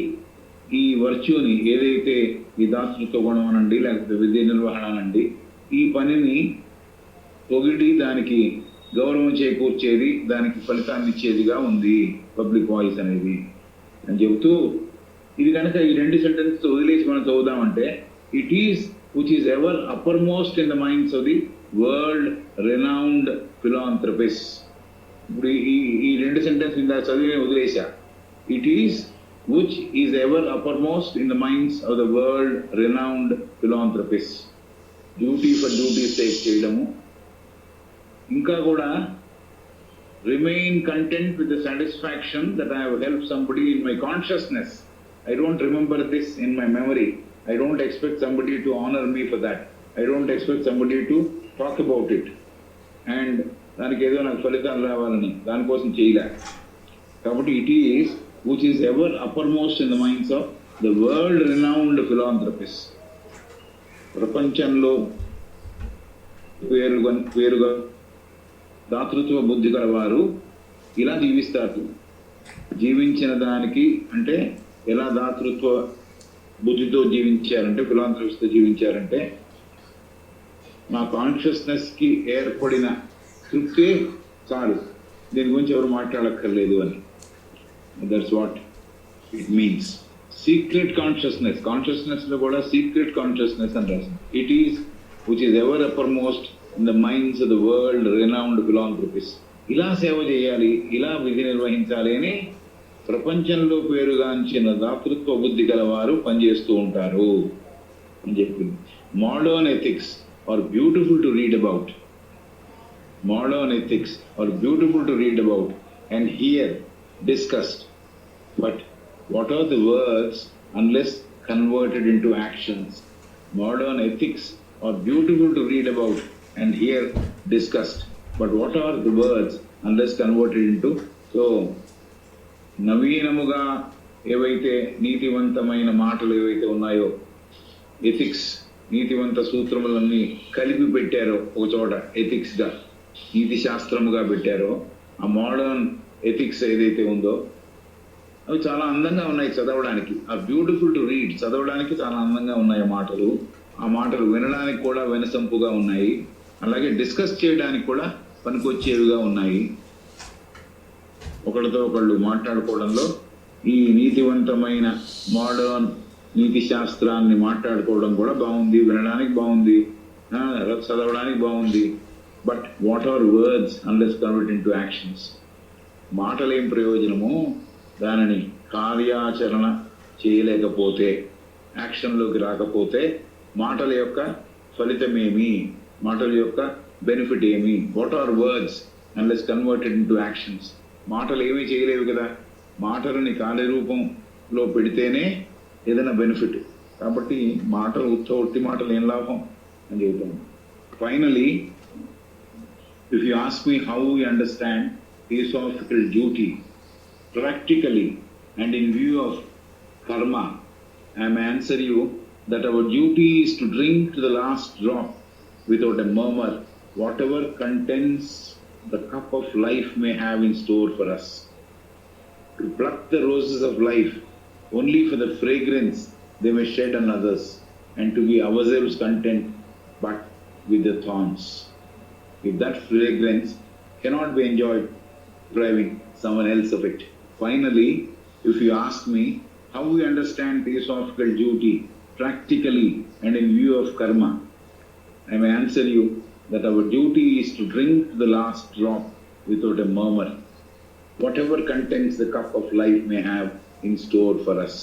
ఈ వర్చ్యూని ఏదైతే ఈ దాతృత్వ గుణం అనండి లేకపోతే విధి నిర్వహణ అనండి ఈ పనిని పొగిడి దానికి గౌరవం చేకూర్చేది, దానికి ఫలితాన్ని ఇచ్చేదిగా ఉంది పబ్లిక్ వాయిస్ అనేది అని చెబుతూ, ఇది కనుక ఈ 2 సెంటెన్స్ వదిలేసి మనం చదువుదామంటే, it is which is ever uppermost in the minds of the world renowned philanthropist. ఇప్పుడు ఈ 2 సెంటెన్స్ ఇందా చదివి వదిలేసా. It is which is ever uppermost in the minds of the world renowned philanthropists. Duty for duty's sake చేయడము, ఇంకా కూడా remain content with the satisfaction that I have helped somebody in my consciousness. I don't remember this in my memory. I don't expect somebody to honor me for that. I don't expect somebody to talk about it. And దానికి ఏదో నాకు ఫలితాలు రావాలని దానికోసం చేయలే. కాబట్టి it is which is ever uppermost in the minds of the world renowned philanthropists. ప్రపంచంలో పేరుగా దాతృత్వ బుద్ధి గల వారు ఇలా జీవిస్తారు. జీవించిన దానికి అంటే ఎలా దాతృత్వ బుద్ధితో జీవించారంటే, ఫిలాంథ్రపిస్ట్తో జీవించారంటే, నా కాన్షియస్నెస్కి ఏర్పడిన తృప్తే చాలు, దీని గురించి ఎవరు మాట్లాడక్కర్లేదు అని. That's what it means. Secret consciousness. Consciousness lo kuda secret consciousness and rasu. It is which is ever uppermost in the minds of the world renowned philanthropists. ఇలా సేవ చేయాలి, ఇలా విధి నిర్వహించాలి అని ప్రపంచంలో పేరుగాంచిన దాతృత్వ బుద్ధి గలవారు పనిచేస్తూ ఉంటారు అని చెప్పింది. Modern ethics are beautiful to read about. Modern ethics are beautiful to read about and hear discussed. But what are the words unless converted into actions? Modern ethics are beautiful to read about and hear discussed. But what are the words unless converted into? So, నవీనముగా ఏవైతే నీతివంతమైన మాటలు ఏవైతే ఉన్నాయో, ethics, నీతివంత సూత్రములన్నీ కలిపి పెట్టారో ఒక చోట ఎథిక్స్గా, నీతి శాస్త్రముగా పెట్టారో, ఆ మోడర్న్ ఎథిక్స్ ఏదైతే ఉందో అవి చాలా అందంగా ఉన్నాయి చదవడానికి. ఆ బ్యూటిఫుల్ టు రీడ్, చదవడానికి చాలా అందంగా ఉన్నాయి ఆ మాటలు. ఆ మాటలు వినడానికి కూడా వినసంపుగా ఉన్నాయి, అలాగే డిస్కస్ చేయడానికి కూడా పనికొచ్చేవిగా ఉన్నాయి. ఒకళ్ళతో ఒకళ్ళు మాట్లాడుకోవడంలో ఈ నీతివంతమైన మోడర్న్ నీతి శాస్త్రాన్ని మాట్లాడుకోవడం కూడా బాగుంది, వినడానికి బాగుంది, చదవడానికి బాగుంది. But what are words unless convert into actions? మాటలేం ప్రయోజనము, దానిని కార్యాచరణ చేయలేకపోతే, యాక్షన్లోకి రాకపోతే మాటల యొక్క ఫలితమేమి, మాటల యొక్క బెనిఫిట్ ఏమి? What are words unless converted into actions? మాటలు ఏమీ చేయలేవు కదా, మాటలని కార్యరూపంలో పెడితేనే ఏదైనా బెనిఫిట్. కాబట్టి మాటలు ఉత్తి మాటలు ఏం లాభం అని చెబుతాను. Finally, if you ask me how we understand theosophical duty practically and in view of karma, I may answer you that our duty is to drink to the last drop without a murmur whatever contents the cup of life may have in store for us. To pluck the roses of life only for the fragrance they may shed on others, and to be ourselves content but with the thorns. If that fragrance cannot be enjoyed, depriving someone else of it. Finally, if you ask me how we understand theosophical duty practically and in view of karma, I may answer you that our duty is to drink the last drop without a murmur, whatever contents the cup of life may have in store for us.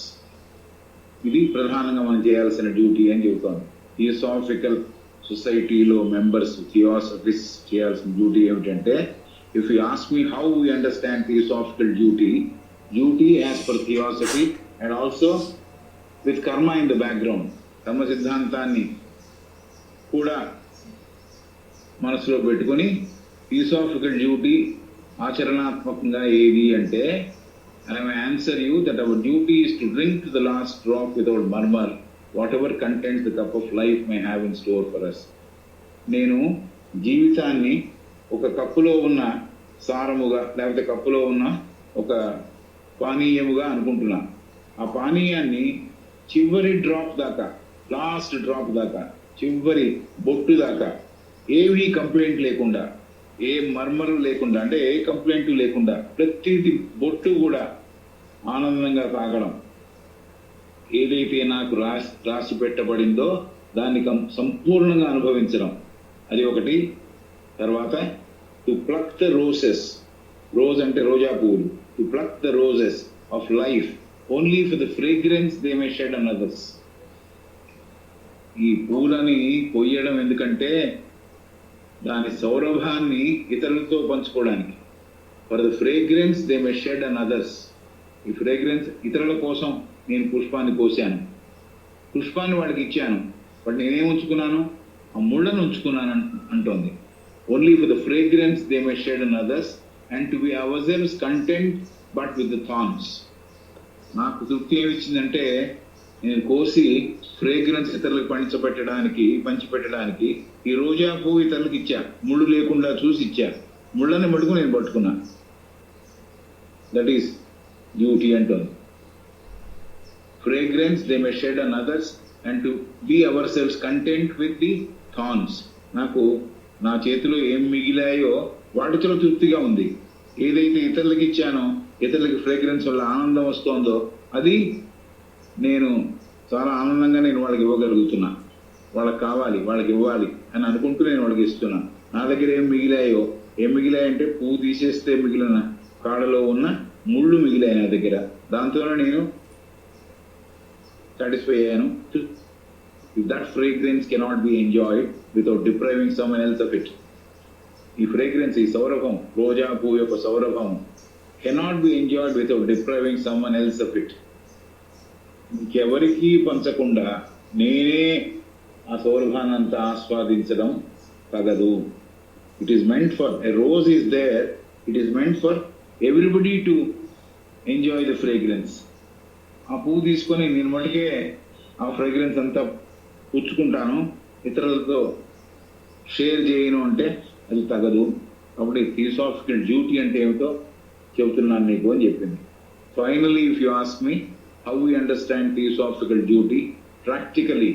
ఇది ప్రధానంగా మనం చేయాల్సిన duty అని చెబుతాను. Theosophical సొసైటీలో members, theosophist చేయాల్సిన duty ఏమిటంటే, if you ask me how we understand theosophical duty as per theosophy and also with కర్మ ఇన్ ద బ్యాక్గ్రౌండ్, కర్మ సిద్ధాంతాన్ని కూడా మనసులో పెట్టుకుని థియోసాఫికల్ డ్యూటీ ఆచరణాత్మకంగా ఏది అంటే, I may answer you that our duty is to drink to the last drop without murmur, whatever contents the cup of life may have in store for us. నేను జీవితాన్ని ఒక కప్పులో ఉన్న సారముగా, లేకపోతే కప్పులో ఉన్న ఒక పానీయముగా అనుకుంటున్నా. ఆ పానీయాన్ని చివరి డ్రాప్ దాకా, లాస్ట్ డ్రాప్ దాకా, చివరి బొట్టు దాకా ఏమీ కంప్లైంట్ లేకుండా, ఏ మర్మరు లేకుండా, అంటే ఏ కంప్లైంట్ లేకుండా ప్రతిది బొట్టు కూడా ఆనందంగా తాగడం, ఏదైతే నాకు రాసి పెట్టబడిందో దాన్ని సంపూర్ణంగా అనుభవించడం, అది ఒకటి. తర్వాత to pluck the roses, rose అంటే రోజా పువ్వులు, to pluck the roses of life only for the fragrance they may shed on others. ఈ పూలని కొయ్యడం ఎందుకంటే దాని సౌరభాన్ని ఇతరులతో పంచుకోవడానికి. For the fragrance they may shed on others. ఈ ఫ్రేగ్రెన్స్ ఇతరుల కోసం నేను పుష్పాన్ని కోసాను, పుష్పాన్ని వాడికి ఇచ్చాను, బట్ నేనేం ఉంచుకున్నాను, ఆ ముళ్ళను ఉంచుకున్నాను అంటోంది. Only for the fragrance they may shed on others and to be our selves content but with the thorns. నాకు తృప్తి ఏమిచ్చిందంటే నేను కోసి ఫ్రేగ్రెన్స్ ఇతరులకు పంచిపెట్టడానికి ఈ రోజా పువ్వు ఇతరులకు ఇచ్చా, ముళ్ళు లేకుండా చూసి ఇచ్చా, ముళ్ళని మటుకు నేను పట్టుకున్నా. దట్ ఈస్ డ్యూటీ అంటుంది. Fragrance they may shed on others and to be ourselves content with the thorns. నాకు నా చేతిలో ఏం మిగిలాయో వాటితో తృప్తిగా ఉంది. ఏదైతే ఇతరులకు ఇచ్చానో, ఇతరులకి ఫ్రేగ్రెన్స్ వల్ల ఆనందం వస్తుందో అది నేను చాలా ఆనందంగా నేను వాళ్ళకి ఇవ్వగలుగుతున్నా. వాళ్ళకి కావాలి, వాళ్ళకి ఇవ్వాలి అని అనుకుంటూ నేను వాళ్ళకి ఇస్తున్నా. నా దగ్గర ఏం మిగిలాయంటే పువ్వు తీసేస్తే మిగిలిన కాడలో ఉన్న ముళ్ళు మిగిలాయి నా దగ్గర. దాంతోనే నేను సాటిస్ఫై అయ్యాను. That fragrance cannot be enjoyed without depriving someone else of it. ఈ ఫ్రేగ్రెన్స్, ఈ సౌరభం, రోజా పువ్వు యొక్క సౌరభం cannot be enjoyed without depriving someone else of it. ఇంకెవరికి పంచకుండా నేనే ఆ సౌరభాన్ని అంతా ఆస్వాదించడం తగదు. It is meant for a rose is there, it is meant for everybody to enjoy the fragrance. ఆ పువ్వు తీసుకొని నేను మటుకే ఆ ఫ్రేగ్రెన్స్ అంతా పుచ్చుకుంటాను, ఇతరులతో షేర్ చేయను అంటే అది తగదు. కాబట్టి థియోసాఫికల్ డ్యూటీ అంటే ఏమిటో చెబుతున్నాను నీకు అని చెప్పింది. Finally if you ask me how we understand theosophical duty practically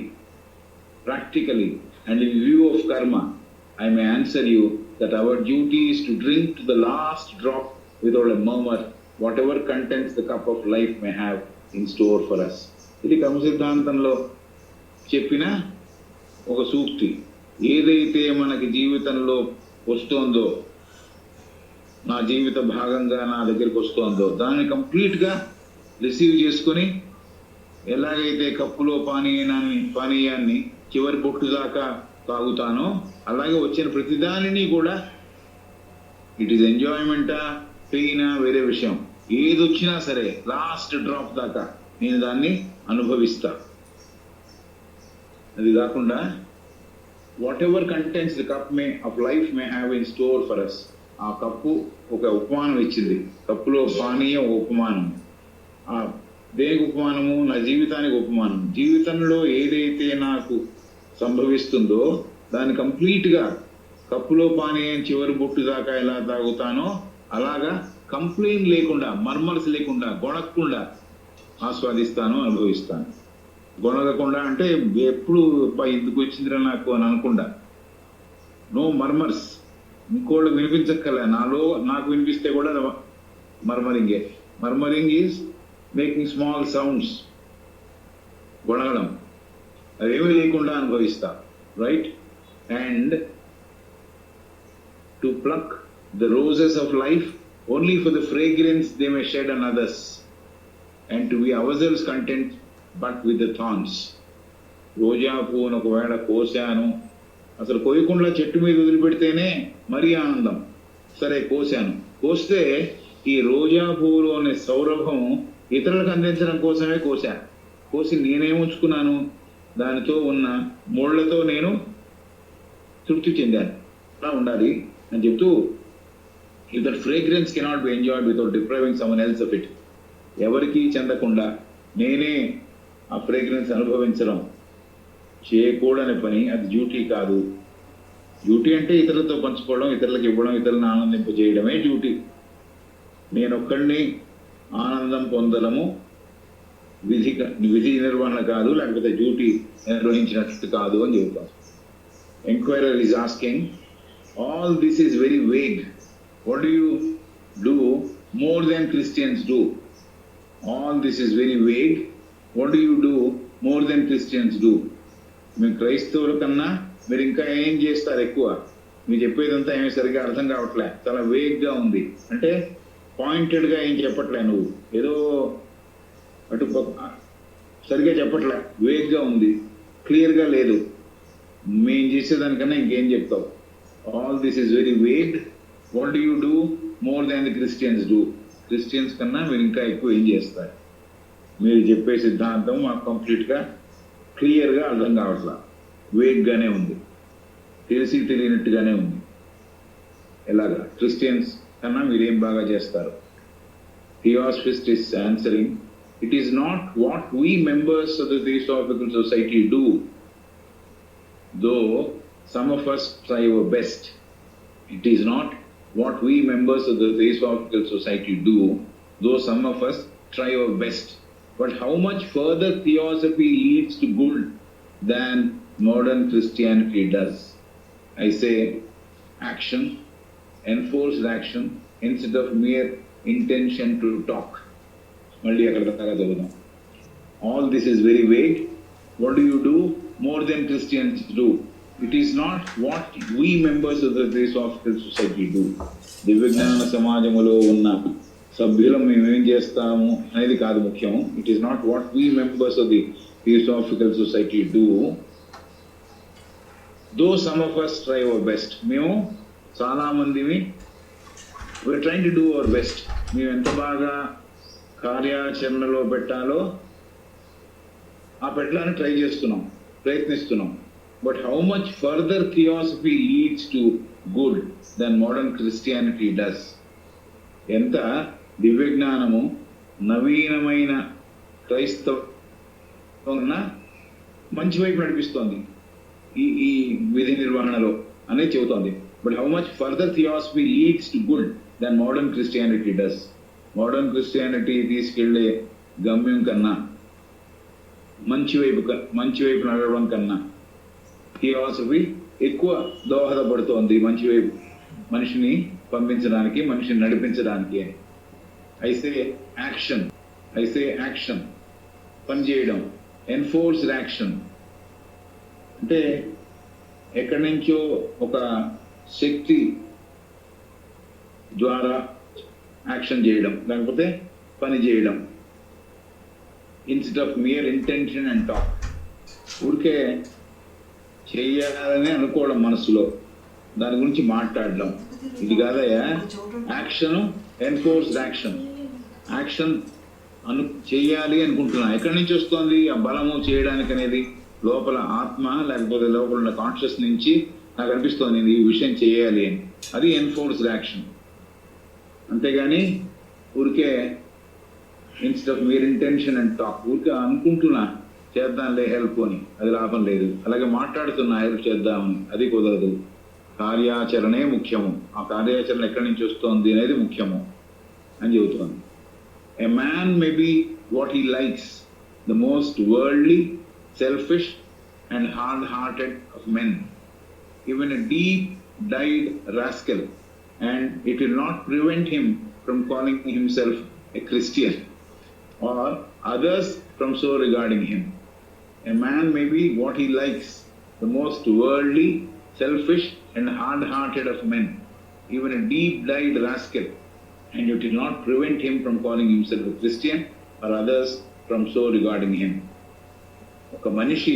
and in view of karma, I may answer you that our duty is to drink to the last drop without a murmur whatever contents the cup of life may have in store for us. ఇది కర్మ సిద్ధాంతంలో చెప్పిన ఒక సూక్తి. ఏదైతే మనకి జీవితంలో వస్తోందో, నా జీవిత భాగంగా నా దగ్గరికి వస్తోందో దాన్ని కంప్లీట్గా రిసీవ్ చేసుకొని, ఎలాగైతే కప్పులో పానీయాన్ని చివరి బొట్టు దాకా తాగుతానో అలాగే వచ్చిన ప్రతిదానిని కూడా, ఇట్ ఈస్ ఎంజాయ్మెంటా పెయినా వేరే విషయం, ఏదొచ్చినా సరే లాస్ట్ డ్రాప్ దాకా నేను దాన్ని అనుభవిస్తా. అది కాకుండా whatever contents the cup of life may have in store for us. ఆ కప్పు ఒక ఉపమానం ఇచ్చింది, కప్పులో పానీయం ఉపమానం. దేనికి ఉపమానము? నా జీవితానికి ఉపమానం. జీవితంలో ఏదైతే నాకు సంభవిస్తుందో దాన్ని కంప్లీట్గా కప్పులో పానీయం చివరి బొట్టు దాకా ఎలా తాగుతానో అలాగా కంప్లైంట్ లేకుండా, మర్మర్స్ లేకుండా, గొణకుండా ఆస్వాదిస్తాను, అనుభవిస్తాను. గొణగకుండా అంటే ఎప్పుడు ఎందుకు వచ్చిందిరా నాకు అని అనకుండా, నో మర్మర్స్. ఇంకోళ్ళు వినిపించక్కలే, నాలో నాకు వినిపిస్తే కూడా మర్మరింగే. Murmuring is making small sounds, గొణగడం, అవేమీ లేకుండా అనుభవిస్తా. Right? And to pluck the roses of life only for the fragrance they may shed on others and to be ourselves content but with the thorns. రోజా పువ్వును ఒకవేళ కోసాను, అసలు కోయకుండా చెట్టు మీద వదిలిపెడితేనే మరీ ఆనందం. సరే కోసాను, కోస్తే ఈ రోజా పువ్వులోని సౌరభం ఇతరులకు అందించడం కోసమే కోసి నేనేముంచుకున్నాను, దానితో ఉన్న ముళ్ళతో నేను తృప్తి చెందాను. అలా ఉండాలి అని చెప్తూ, if that fragrance cannot be enjoyed without depriving someone else of it. ఎవరికి చెందకుండా నేనే ఆ ఫ్రేగ్రెన్స్ అనుభవించడం చేయకూడని పని, అది డ్యూటీ కాదు. డ్యూటీ అంటే ఇతరులతో పంచుకోవడం, ఇతరులకు ఇవ్వడం, ఇతరులను ఆనందింపజేయడమే డ్యూటీ. నేనొక్కడిని ఆనందం పొందడము విధి నిర్వహణ కాదు, లేకపోతే డ్యూటీ నిర్వహించినట్టు కాదు అని చెబుతాను. Inquirer is asking, all this is very vague. What do you do more than Christians do? All this is very vague. What do you do more than Christians do? మేము క్రైస్తవుల కన్నా మీరు ఇంకా ఏం చేస్తారు ఎక్కువ? మీరు చెప్పేదంతా ఏమీ సరిగ్గా అర్థం కావట్లే, చాలా వేగ్గా ఉంది. అంటే పాయింటెడ్గా ఏం చెప్పట్లే, నువ్వు ఏదో అటు సరిగ్గా చెప్పట్లే, వేగ్గా ఉంది, క్లియర్గా లేదు. మేము చేసేదానికన్నా ఇంకేం చెప్తావు? All this is very vague. What do you do more than the Christians do? Christians కన్నా మీరు ఇంకా ఎక్కువ ఏం చేస్తారు? మీరు చెప్పే సిద్ధాంతం మాకు కంప్లీట్గా క్లియర్గా అర్థం కావట్లా, వేగ్గానే ఉంది, తెలిసి తెలియనట్టుగానే ఉంది. ఎలాగా? క్రిస్టియన్స్ కన్నా మీరేం బాగా చేస్తారు? Theosophist is answering, it is not what we members of the theosophical society do, though some of us try our best. It is not what we members of the Theosophical Society do, though some of us try our best. But how much further theosophy leads to good than modern Christianity does? I say action, enforced action, instead of mere intention to talk. All this is very vague. What do you do more than Christians do? It is not what we members of the Theosophical Society do. దివ్యజ్ఞాన సమాజములో ఉన్న సభ్యులం మేమేం చేస్తాము అనేది కాదు ముఖ్యము. It is not what we members of the theosophical society do, though some of us try our best. మేము చాలా మందిని we're trying to do our best. మేము ఎంత బాగా కార్యాచరణలో పెట్టాలో ఆ పెట్టాలని ట్రై చేస్తున్నాం, ప్రయత్నిస్తున్నాం. But how much further theosophy leads to good than modern Christianity does? ఎంత దివ్యజ్ఞానము నవీనమైన క్రైస్తవ మంచి వైపు నడిపిస్తోంది ఈ విధి నిర్వహణలో అనేది చెబుతోంది. But how much further theosophy leads to good than modern Christianity does. Modern Christianity తీసుకెళ్లే గమ్యం కన్నా, మంచి వైపు నడవడం కన్నా థియాసఫీ ఎక్కువ దోహదపడుతోంది మంచి వైపు మనిషిని పంపించడానికి, మనిషిని నడిపించడానికి. అయితే యాక్షన్ పనిచేయడం, ఎన్ఫోర్స్డ్ యాక్షన్ అంటే ఎక్కడి నుంచో ఒక శక్తి ద్వారా యాక్షన్ చేయడం, లేకపోతే పని చేయడం. Instead of mere intention and talk. ఊరికే చేయాలని అనుకోవడం మనసులో, దాని గురించి మాట్లాడడం, ఇది కాదయ్యా యాక్షన్. ఎన్ఫోర్స్డ్ యాక్షన్ చేయాలి అనుకుంటున్నా. ఎక్కడి నుంచి వస్తుంది ఆ బలము చేయడానికి అనేది? లోపల ఆత్మ లేకపోతే లోపల ఉన్న కాన్షియస్ నుంచి నాకు అనిపిస్తుంది నేను ఈ విషయం చేయాలి అని. అది ఎన్ఫోర్స్డ్ యాక్షన్. అంతేగాని ఊరికే instead of Mir intention and talk, ఊరికే అనుకుంటున్నా చేద్దాంలే హెల్ప్ అని, అది లాభం లేదు. అలాగే మాట్లాడుతున్నా హెల్ప్ చేద్దామని, అది కుదరదు. కార్యాచరణే ముఖ్యము. ఆ కార్యాచరణ ఎక్కడి నుంచి వస్తుంది అనేది ముఖ్యము అని చెబుతోంది. A man may be what he likes, the most worldly, selfish and hard-hearted of men, even a deep-dyed rascal, and it will not prevent him from calling himself a Christian or others from so regarding him. A man may be what he likes, the most worldly, selfish and hard-hearted of men, even a deep-dyed rascal, and it will not prevent him from calling himself a Christian or others from so regarding him. ఒక మనిషి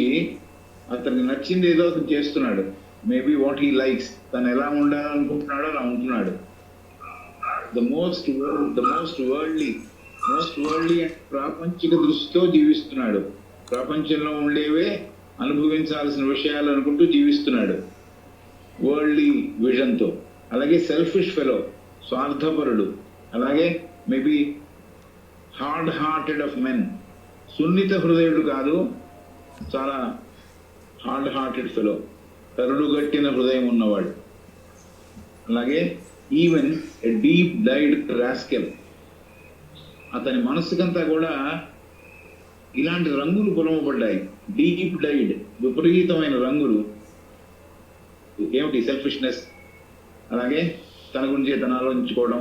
అతనికి నచ్చింది ఏదో అతను చేస్తున్నాడు. Maybe what he likes, తను ఎలా ఉండాలనుకుంటున్నాడో అలా ఉంటున్నాడు. ద మోస్ట్ వరల్డ్లీ అంటే ప్రాపంచిక దృష్టితో జీవిస్తున్నాడు. ప్రపంచంలో ఉండేవే అనుభవించాల్సిన విషయాలు అనుకుంటూ జీవిస్తున్నాడు వరల్డ్లీ విజన్తో. అలాగే సెల్ఫిష్ ఫెలో, స్వార్థపరుడు. అలాగే మేబీ హార్డ్-హార్టెడ్ ఆఫ్ మెన్, సున్నిత హృదయుడు కాదు, చాలా హార్డ్-హార్టెడ్ ఫెలో, కరుడుగట్టిన హృదయం ఉన్నవాడు. అలాగే even a deep dyed rascal, అతని మనస్సుకంతా కూడా ఇలాంటి రంగులు పొలమబడ్డాయి. డీప్ డైడ్, విపరీతమైన రంగులు. ఏమిటి సెల్ఫిష్నెస్, అలాగే తన గురించి తను ఆలోచించుకోవడం,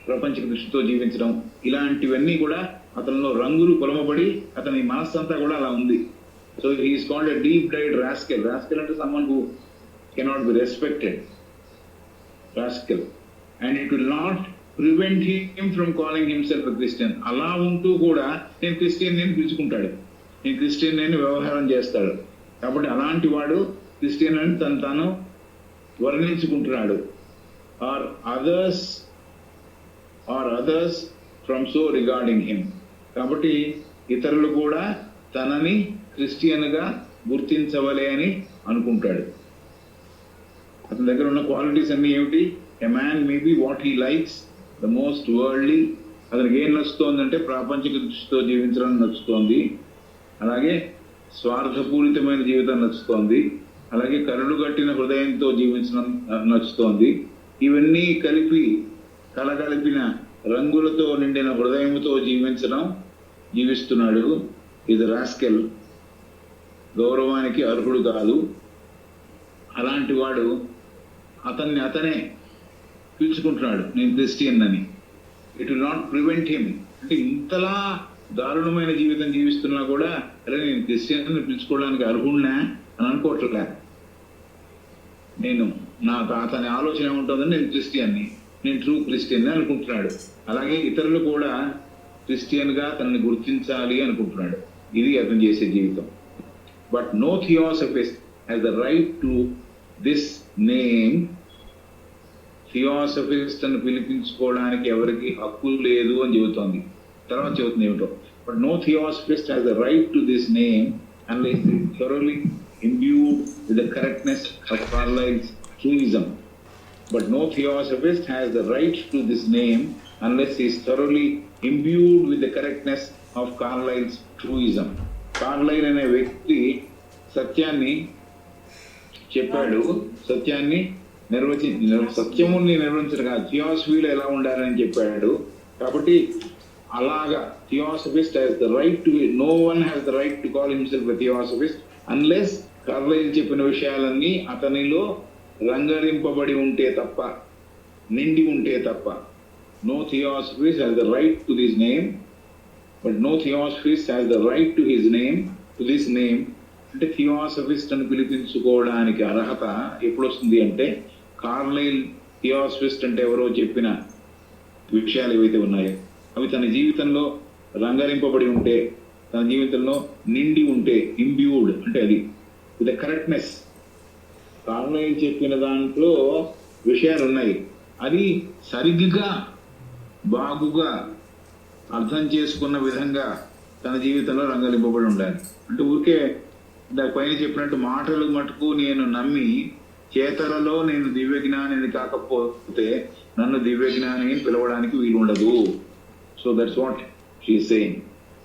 ప్రపంచ దృష్టితో జీవించడం, ఇలాంటివన్నీ కూడా అతనిలో రంగులు పొలమబడి అతని మనస్సంతా కూడా అలా ఉంది. So he is called a deep dyed rascal. Rascal అంటే someone who cannot be respected, rascal. And it will not prevent him from calling himself a Christian. అలా ఉంటూ కూడా నేను క్రిస్టియన్ నేను పిలుచుకుంటాడు, నేను క్రిస్టియన్ నేను వ్యవహారం చేస్తాడు. కాబట్టి అలాంటి వాడు క్రిస్టియన్ అని తాను వర్ణించుకుంటున్నాడు. Or others from so regarding him. కాబట్టి ఇతరులు కూడా తనని క్రిస్టియన్ గా గుర్తించవలే అని అనుకుంటాడు. అతని దగ్గర ఉన్న క్వాలిటీస్ అన్ని ఏమిటి? A man may be what he likes the most worldly. అతనికి ఏం నచ్చుతోందంటే ప్రాపంచిక దృష్టితో జీవించడం నచ్చుతోంది, అలాగే స్వార్థపూరితమైన జీవితం నచ్చుతోంది, అలాగే కరుడు కట్టిన హృదయంతో జీవించడం నచ్చుతోంది. ఇవన్నీ కలిపి కలగలిపిన రంగులతో నిండిన హృదయంతో జీవిస్తున్నాడు. ఇది రాస్కెల్, గౌరవానికి అర్హుడు కాదు. అలాంటి వాడు అతనే పిలుచుకుంటున్నాడు నేను క్రిస్టియన్ అని. It will not prevent him. అంటే ఇంతలా దారుణమైన జీవితం జీవిస్తున్నా కూడా అరే నేను క్రిస్టియన్ పిలుచుకోవడానికి అర్హుడినా అని అనుకోవట్లే. నాకు అతని ఆలోచన ఏముంటుందని నేను క్రిస్టియన్ని, నేను ట్రూ క్రిస్టియన్ అనుకుంటున్నాడు. అలాగే ఇతరులు కూడా క్రిస్టియన్ గా తనని గుర్తించాలి అనుకుంటున్నాడు. ఇది అతను చేసే జీవితం. But no theosophist has the right to this name. Theosophist అని పిలిపించుకోవడానికి ఎవరికి హక్కు లేదు అని చెబుతోంది. తర్వాత చెబుతుంది ఏమిటో. But no theosophist has the right to this name unless thoroughly imbued with the correctness of Carlyle's truism. But no theosophist has the right to this name unless he is thoroughly imbued with the correctness of Carlyle's truism. Carlyle అనే వ్యక్తి సత్యాన్ని చెప్పాడు, సత్యాన్ని సత్యముని నిర్వహించడం కాదు, థియాసఫీలో ఎలా ఉండాలని చెప్పాడు. కాబట్టి అలాగా theosophist has the right to, no one has the right to call himself a theosophist unless Carlyle చెప్పిన విషయాలన్నీ అతనిలో రంగరింపబడి ఉంటే తప్ప, నిండి ఉంటే తప్ప. No theosophist has the right to this name, but no theosophist has the right to his name, to this name. అంటే థియోసఫిస్ట్ అని పిలిపించుకోవడానికి అర్హత ఎప్పుడు వస్తుంది అంటే కార్లైల్ థియోసఫిస్ట్ అంటే ఎవరో చెప్పిన విషయాలు ఏవైతే ఉన్నాయో అవి తన జీవితంలో రంగరింపబడి ఉంటే, తన జీవితంలో నిండి ఉంటే, ఇంబ్యూడ్ అంటే అది విత్ ద కరెక్ట్నెస్. కార్లైల్ చెప్పిన దాంట్లో విషయాలు ఉన్నాయి, అది సరిగ్గా బాగుగా అర్థం చేసుకున్న విధంగా తన జీవితంలో రంగరింపబడి ఉండాలి. అంటే ఊరికే దాని పైన చెప్పినట్టు మాటలు మటుకు నేను నమ్మి చేతలలో నేను దివ్యజ్ఞానిని కాకపోతే నన్ను దివ్యజ్ఞాని అని పిలవడానికి వీలు ఉండదు. So that's what she is saying.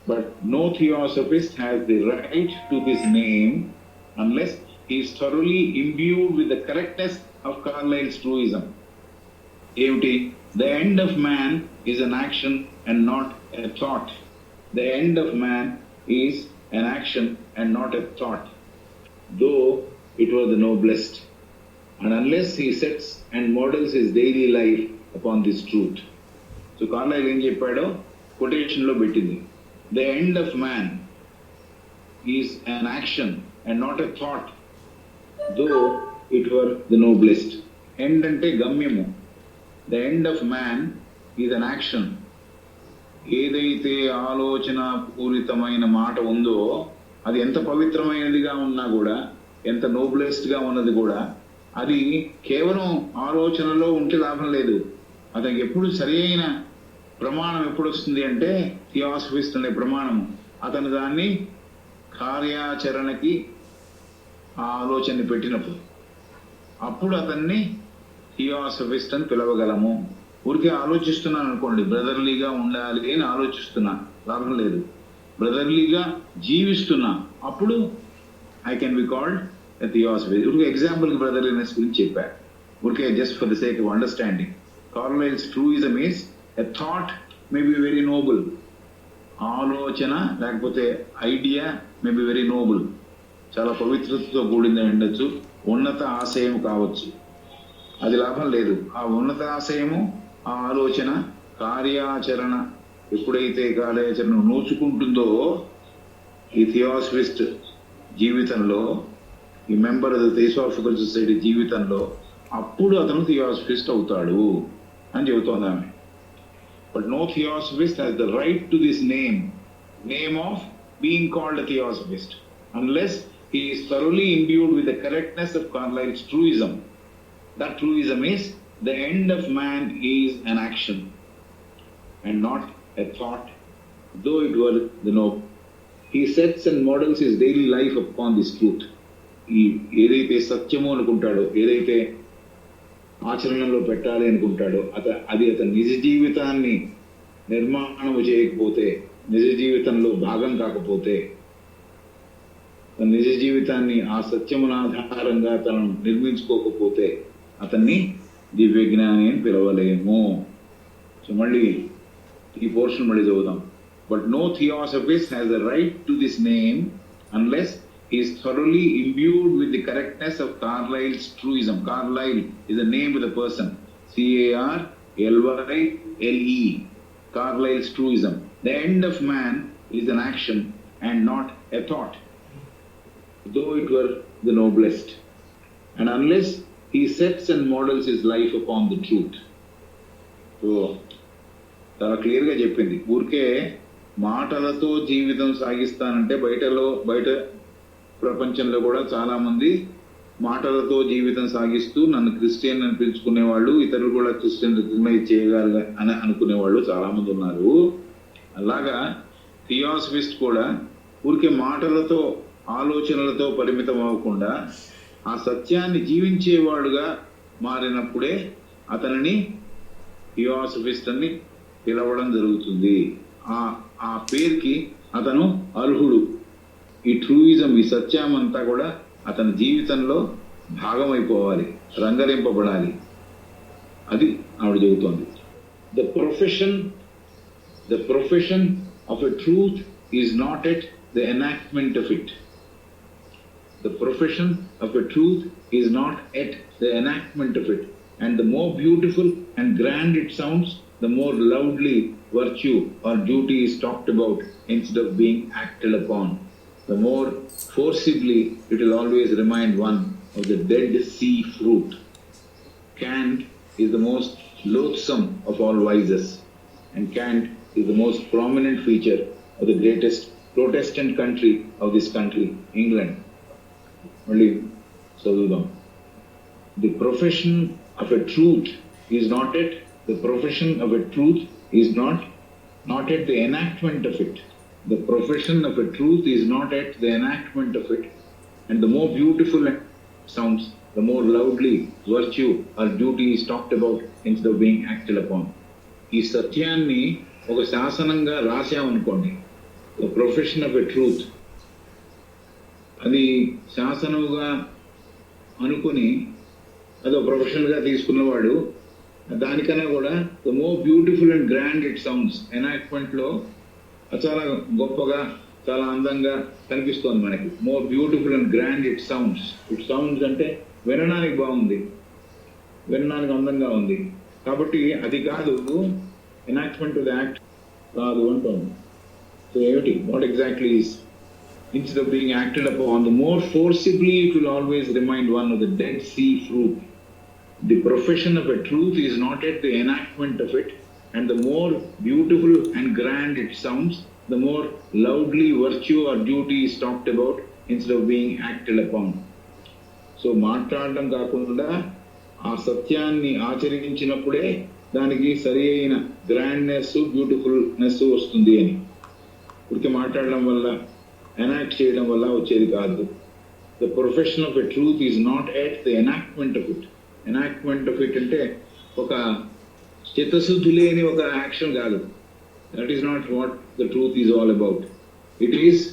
But no theosophist has the right to this name unless he is thoroughly imbued with the correctness of Carlyle's truism. ఏమిటి? The end of man is an action and not a thought. The end of man is an action and not a thought, though it was the noblest. And unless he sets and models his daily life upon this truth. So Carlyle ఏం చెప్పాడో quotation లో పెట్టింది, the end of man is an action and not a thought, though it were the noblest. End అంటే గమ్యము. The end of man is an action. ఏదైతే ఆలోచన పూరితమైన మాట ఉందో అది ఎంత పవిత్రమైనదిగా ఉన్నా కూడా, ఎంత నోబ్లెస్ట్ గా ఉన్నది కూడా, అది కేవలం ఆలోచనలో ఉంటే లాభం లేదు. అతనికి ఎప్పుడు సరైన ప్రమాణం ఎప్పుడు వస్తుంది అంటే థియోసఫిస్ట్ అనే ప్రమాణం అతను దాన్ని కార్యాచరణకి ఆ ఆలోచనని పెట్టినప్పుడు అప్పుడు అతన్ని థియోసఫిస్ట్ అని పిలవగలము. ఊరికే ఆలోచిస్తున్నాను అనుకోండి, బ్రదర్లీగా ఉండాలి అని ఆలోచిస్తున్నా, లాభం లేదు. బ్రదర్లీగా జీవిస్తున్నా, అప్పుడు I can be called a theosophist. ఊరికే ఎగ్జాంపుల్కి బ్రదర్లీనెస్ గురించి చెప్పా, ఊరికే just for the sake of understanding. Carlyle's truism is a thought may be very noble. ఆలోచన లేకపోతే idea may be very Nobel. చాలా పవిత్రతతో కూడింది ఉండొచ్చు, ఉన్నత ఆశయం కావచ్చు. అది లాభం లేదు. ఆ ఉన్నత ఆశయము, ఆ ఆలోచన, కార్యాచరణ ఎప్పుడైతే కార్యాచరణ నోచుకుంటుందో ఈ థియాసఫిస్ట్ జీవితంలో, ఈ member of the theosophical society జీవితంలో, అప్పుడు అతను థియాసఫిస్ట్ అవుతాడు అని చెబుతోంది ఆమె. But no theosophist has the right to this name of being called a theosophist unless he is thoroughly imbued with the correctness of Carlyle's truism. That truism is the end of man is an action and not a thought, though it were the noble. He sets and models his daily life upon this truth. ఏదైతే సత్యము అనుకుంటాడో, ఏదైతే ఆచరణలో పెట్టాలి అనుకుంటాడో, అది అతని నిజ జీవితాన్ని నిర్మాణము చేయకపోతే, నిజ జీవితంలో భాగం కాకపోతే, నిజ జీవితాన్ని ఆ సత్యమున ఆధారంగా తను నిర్మించుకోకపోతే అతన్ని దివ్యజ్ఞాని అని పిలవలేము. సో మళ్ళీ ఈ పోర్షన్ మళ్ళీ చదువుదాం. But no theosophist has the right to this name unless he is thoroughly imbued with the correctness of Carlyle's truism. Carlyle is the name of the person. Carlyle. Carlyle's truism. The end of man is an action and not a thought, though it were the noblest. And unless he sets and models his life upon the truth. So, చాలా క్లియర్గా చెప్పింది. ఊరికే మాటలతో జీవితం సాగిస్తానంటే బయట ప్రపంచంలో కూడా చాలా మంది మాటలతో జీవితం సాగిస్తూ నన్ను క్రిస్టియన్ అని పిలుచుకునే వాళ్ళు, ఇతరులు కూడా క్రిస్టియన్ రికగ్నైజ్ చేయగలరు అని అనుకునే వాళ్ళు చాలా మంది ఉన్నారు. అలాగా థియాసఫిస్ట్ కూడా ఊరికే మాటలతో ఆలోచనలతో పరిమితం అవ్వకుండా ఆ సత్యాన్ని జీవించేవాడుగా మారినప్పుడే అతనిని థియాసఫిస్ట్ అని పిలవడం జరుగుతుంది. ఆ పేరుకి అతను అర్హుడు. ఈ ట్రూయిజం, ఈ సత్యం అంతా కూడా అతని జీవితంలో భాగమైపోవాలి, రంగరింపబడాలి. అది ఆవిడ చెబుతోంది. The profession of a truth is not at the enactment of it. The profession of a truth is not at the enactment of it. And the more beautiful and grand it sounds, the more loudly virtue or duty is talked about instead of being acted upon. The more forcibly it will always remind one of the Dead Sea fruit. Cant is the most loathsome of all vices, and Cant is the most prominent feature of the greatest Protestant country of this country, England. Only చదువుదాం. The profession of a truth is not at the profession of a truth is not at the enactment of it. The profession of a truth is not at the enactment of it, and the more beautiful it sounds, the more loudly virtue or duty is talked about instead of being acted upon. ఈ సత్యాన్ని ఒక శాసనంగా రాశామనుకోండి, the profession of a truth, అది శాసనముగా అనుకుని అదో ప్రొఫెషనల్గా తీసుకున్నవాడు దానికన్నా కూడా the more beautiful and grand it sounds, ఎనాక్ట్మెంట్లో చాలా గొప్పగా, చాలా అందంగా కనిపిస్తోంది మనకి. More beautiful and grand it sounds అంటే వినడానికి బాగుంది, వినడానికి అందంగా ఉంది. కాబట్టి అది కాదు, ఎనాక్ట్మెంట్ ఆఫ్ ద యాక్ట్ కాదు అంటోంది. సో ఏమిటి, what exactly is instead of being acted upon, the more forcibly it will always remind one of the Dead Sea fruit. The profession of a truth is not at the enactment of it, and the more beautiful and grand it sounds, the more loudly virtue or duty is talked about instead of being acted upon. So మాట్లాడడం కాకుండా ఆ సత్యాన్ని ఆచరించినప్పుడే దానికి సరి అయిన grandness, beautifulness వస్తుంది అని. ఇప్పటికే మాట్లాడడం వల్ల, ఎనాక్ట్ చేయడం వల్ల వచ్చేది కాదు. The profession of a truth is not at the enactment of it. Enactment of it అంటే ఒక చిత్తశుద్ధి లేని ఒక యాక్షన్ కాదు. That is not what the truth is all about. It is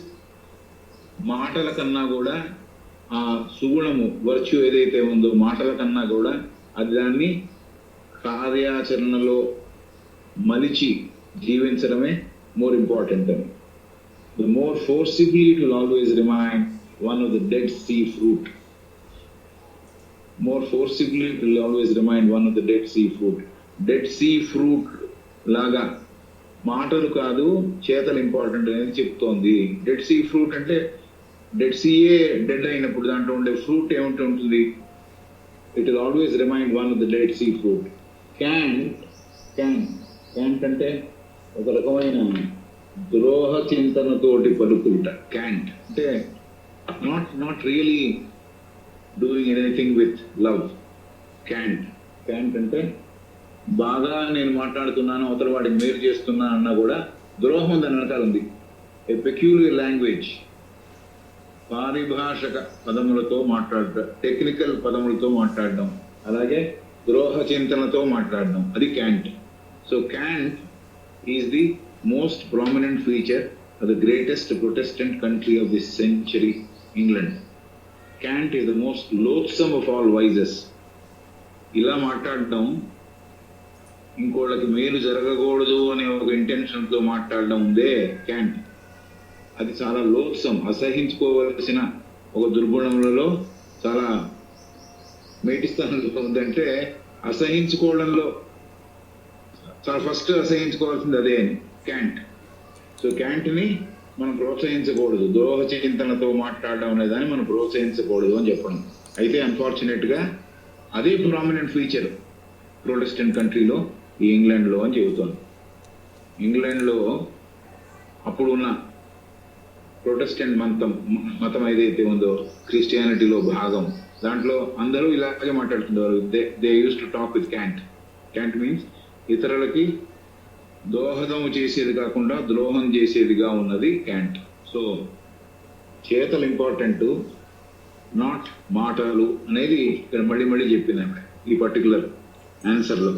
మాటల కన్నా కూడా ఆ సుగుణము, వర్చ్యూ ఏదైతే ఉందో మాటల కన్నా కూడా అది దాన్ని కార్యాచరణలో మలిచి జీవించడమే మోర్ ఇంపార్టెంట్ అని. The more forcibly it will always remind one of the Dead Sea fruit. More forcibly, it will always remind one of the Dead Sea fruit. Dead Sea fruit లాగా మాటలు కాదు చేతలు ఇంపార్టెంట్ అనేది చెప్తోంది. Dead Sea fruit అంటే Dead సీయే dead అయినప్పుడు దాంట్లో ఉండే ఫ్రూట్ ఏమిటి ఉంటుంది? It will always remind one of the Dead Sea fruit. Cant అంటే ఒక రకమైన ద్రోహ చింతనతోటి పలుకుట. క్యాంట్ అంటే not really doing anything with love. Cant అంటే బాగా నేను మాట్లాడుతున్నాను, అవతల వాడికి మేలు చేస్తున్నాను అన్నా కూడా ద్రోహం దాని వెనకాల ఉంది. ఏ పెక్యూలియర్ లాంగ్వేజ్, పారిభాషక పదములతో మాట్లాడటం, టెక్నికల్ పదములతో మాట్లాడడం, అలాగే ద్రోహ చింతనతో మాట్లాడడం, అది can't. So can't is the most prominent feature of the greatest Protestant country of this century, England. Kant is the most loathsome of all vices. ఇలా మాట్లాడడం, ఇంకోళ్ళకి మేలు జరగకూడదు అనే ఒక ఇంటెన్షన్తో మాట్లాడడం ఉందే క్యాంట్, అది చాలా లోత్సం, అసహించుకోవలసిన ఒక దుర్గుణములలో చాలా మేటి స్థానంలో ఉందంటే అసహించుకోవడంలో చాలా ఫస్ట్ అసహించుకోవాల్సింది అదే అని క్యాంట్. సో క్యాంట్ని మనం ప్రోత్సహించకూడదు, ద్రోహ చింతనతో మాట్లాడడం అనే దాన్ని మనం ప్రోత్సహించకూడదు అని చెప్పడం. అయితే అన్ఫార్చునేట్గా అదే ప్రామినెంట్ ఫీచర్ ప్రొటెస్టెంట్ కంట్రీలో, ఈ ఇంగ్లాండ్లో అని చెబుతాను. ఇంగ్లాండ్లో అప్పుడున్న ప్రొటెస్టెంట్ మతం ఏదైతే ఉందో క్రిస్టియానిటీలో భాగం, దాంట్లో అందరూ ఇలాగే మాట్లాడుతున్నారు. They use to talk with can't. Can't means ఇతరులకి దోహదం చేసేది కాకుండా ద్రోహం చేసేదిగా ఉన్నది క్యాంట్. సో చేతలు ఇంపార్టెంట్, నాట్ మాటలు అనేది ఇక్కడ మళ్ళీ చెప్పింది ఆమె ఈ పర్టికులర్ ఆన్సర్లో.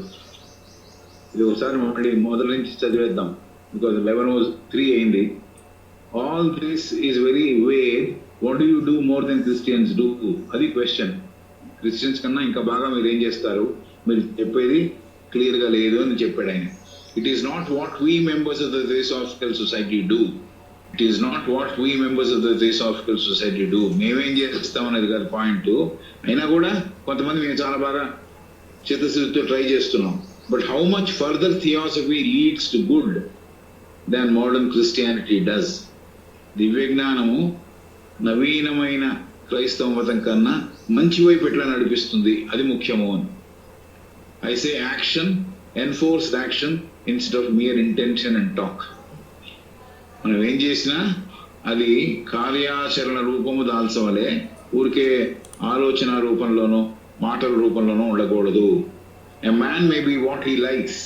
ఇది ఒకసారి మళ్ళీ మొదటి నుంచి చదివేద్దాం, బికాజ్ 11:03 అయింది. All this is very vague. What do you do more than Christians do? అది క్వశ్చన్. క్రిస్టియన్స్ కన్నా ఇంకా బాగా మీరు ఏం చేస్తారు? మీరు చెప్పేది క్లియర్గా లేదు అని చెప్పాడు ఆయన. It is not what we members of the Theosophical Society do. It is not what we members of the Theosophical Society do. మేమేం చేస్తామనేది కాదు పాయింట్. అయినా కూడా కొంతమంది మేము చాలా బాగా చిత్తశుద్ధితో ట్రై చేస్తున్నాం. But how much further theosophy leads to good than modern Christianity does? దివ్య జ్ఞానము నవీనమైన క్రైస్తవ మతం కన్నా మంచి వైపు ఎట్లా నడిపిస్తుంది, అది ముఖ్యము అని. I say action, enforced action instead of mere intention and talk. మనం ఏం చేసినా అది కార్యాచరణ రూపము దాల్చవలే, ఊరికే ఆలోచన రూపంలోనో మాటల రూపంలోనో ఉండకూడదు. A man may be what he likes.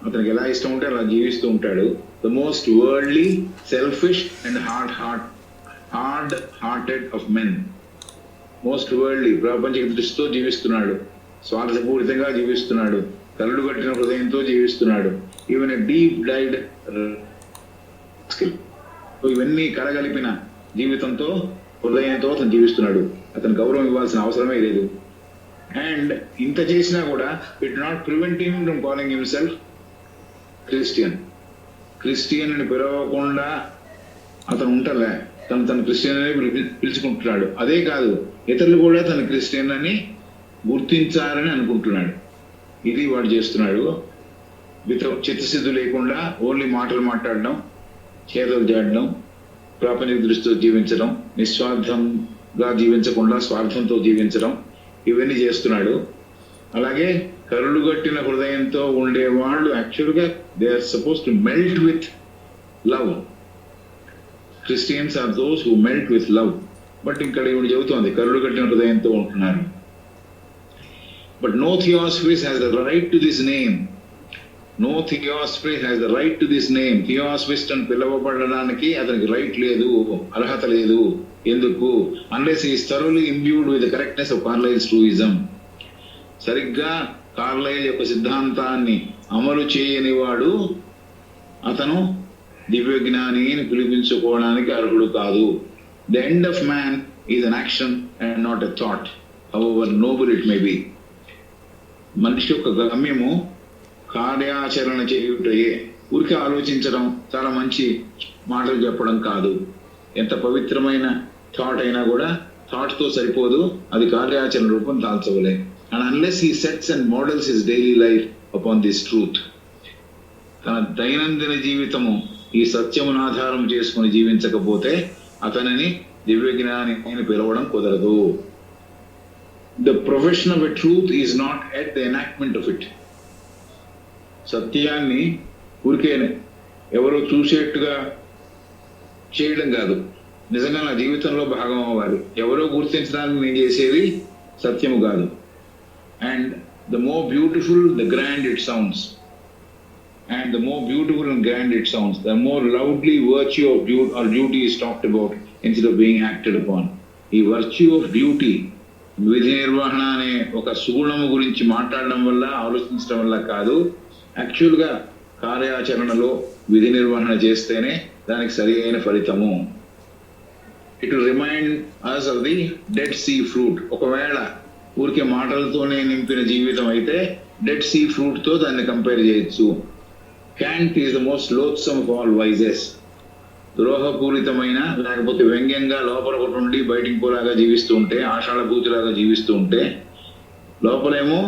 అతనికి ఎలా ఇష్టం ఉంటే అలా జీవిస్తూ ఉంటాడు. The most worldly, selfish and hard hearted of men. Most worldly, ప్రపంచ దృష్టితో జీవిస్తున్నాడు, స్వార్థపూరితంగా జీవిస్తున్నాడు, కరుడు కట్టిన హృదయంతో జీవిస్తున్నాడు. Even a deep died skill. ఇవన్నీ కలగలిపిన జీవితంతో, హృదయంతో అతను జీవిస్తున్నాడు. అతను గౌరవం ఇవ్వాల్సిన అవసరమే లేదు. అండ్ ఇంత చేసినా కూడా it not prevent him from calling himself Christian అని పిలవకుండా అతను ఉంటలే, తను క్రిస్టియన్ అని పిలుచుకుంటున్నాడు. అదే కాదు, ఇతరులు కూడా తన క్రిస్టియన్ అని గుర్తించాలని అనుకుంటున్నాడు. ఇది వాడు చేస్తున్నాడు. చిత్తశుద్ధి లేకుండా ఓన్లీ మాటలు మాట్లాడడం, చేతలు చేయడం, ప్రాపంచిక దృష్టితో జీవించడం, నిస్వార్థంగా జీవించకుండా స్వార్థంతో జీవించడం, ఇవన్నీ చేస్తున్నాడు. అలాగే కరుడు కట్టిన హృదయంతో ఉండేవాళ్ళు యాక్చువల్గా they are suppose to melt with love. Christians are those who melt with love. But ఇక్కడ ఇవి చెబుతోంది కరుడు కట్టిన హృదయంతో ఉంటున్నారు. But no theosophist has the right to this name. No theosophist has the right to this name. Theosophist అని పిలవబడడానికి అతనికి right లేదు, అర్హత లేదు. ఎందుకు? Unless he is thoroughly imbued with the correctness of Carlyle's truism. సరిగ్గా కార్లైల్ యొక్క సిద్ధాంతాన్ని అమలు చేయని వాడు అతను దివ్యజ్ఞాని అని పిలిపించుకోవడానికి అర్హుడు కాదు. The end of man is an action and not a thought, however noble it may be. మనిషి యొక్క గమ్యము కార్యాచరణ చేయుటయే, ఊరికే ఆలోచించడం, చాలా మంచి మాటలు చెప్పడం కాదు. ఎంత పవిత్రమైన థాట్ అయినా కూడా థాట్తో సరిపోదు, అది కార్యాచరణ రూపం దాల్చవలే. And unless he sets and models his daily life upon this truth, తన దైనందిన జీవితము ఈ సత్యమును ఆధారం చేసుకుని జీవించకపోతే అతనిని దివ్య జ్ఞాని అని పిలవడం కుదరదు. The profession of a truth is not at the enactment of it. సత్యాన్ని ఊరికే ఎవరో చూసేట్టుగా చేయడం కాదు, నిజంగా నా జీవితంలో భాగం అవ్వాలి. ఎవరో గుర్తించడానికి నేను చేసేది సత్యము కాదు. And the more beautiful the grand it sounds, and the more beautiful and grand it sounds, the more loudly virtue of beauty or duty is talked about instead of being acted upon. ఈ virtue of duty, విధి నిర్వహణ అనే ఒక సుగుణము గురించి మాట్లాడడం వల్ల, ఆలోచించడం వల్ల కాదు, యాక్చువల్గా కార్యాచరణలో విధి నిర్వహణ చేస్తేనే దానికి సరి అయిన ఫలితము. It remind us of the Dead Sea fruit. ఒకవేళ ఊరికే మాటలతోనే నింపిన జీవితం అయితే డెడ్ సీ ఫ్రూట్తో దాన్ని కంపేర్ చేయొచ్చు. Cant is the most loathsome of all vices. ద్రోహపూరితమైన, లేకపోతే వ్యంగ్యంగా లోపల ఒకటి ఉండి బయటికి పోలాగా జీవిస్తూ ఉంటే, ఆషాఢభూతిలాగా జీవిస్తూ ఉంటే, లోపలేమో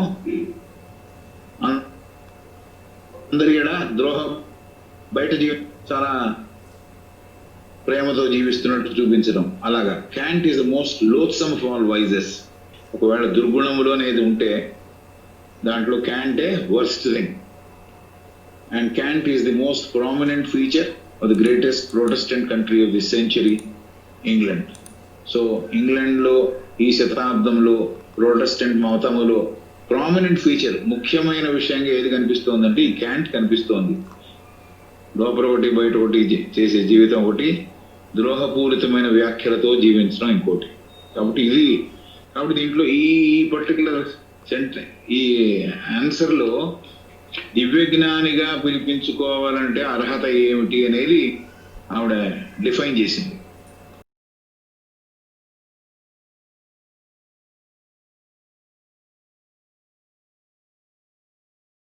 అందరి ఎడ ద్రోహం, బయట చాలా ప్రేమతో జీవిస్తున్నట్టు చూపించడం. అలాగా cant is the most loathsome of all vices. ఒకవేళ దుర్గుణములు అనేది ఉంటే దాంట్లో క్యాంటే worst thing. And Kant is the most prominent feature of the greatest Protestant country of this century, England. So, ఇంగ్లాండ్లో ఈ శతాబ్దంలో ప్రొటెస్టెంట్ మతములో ప్రామినెంట్ ఫీచర్, ముఖ్యమైన విషయంగా ఏది కనిపిస్తోందంటే ఈ క్యాంట్ కనిపిస్తోంది. లోపల ఒకటి బయట ఒకటి చేసే జీవితం ఒకటి, ద్రోహపూరితమైన వ్యాఖ్యలతో జీవించడం ఇంకోటి. కాబట్టి దీంట్లో ఈ పర్టికులర్ ఈ ఆన్సర్లో దివ్య జ్ఞానిగా పిలిపించుకోవాలంటే అర్హత ఏమిటి అనేది ఆవిడ డిఫైన్ చేసింది.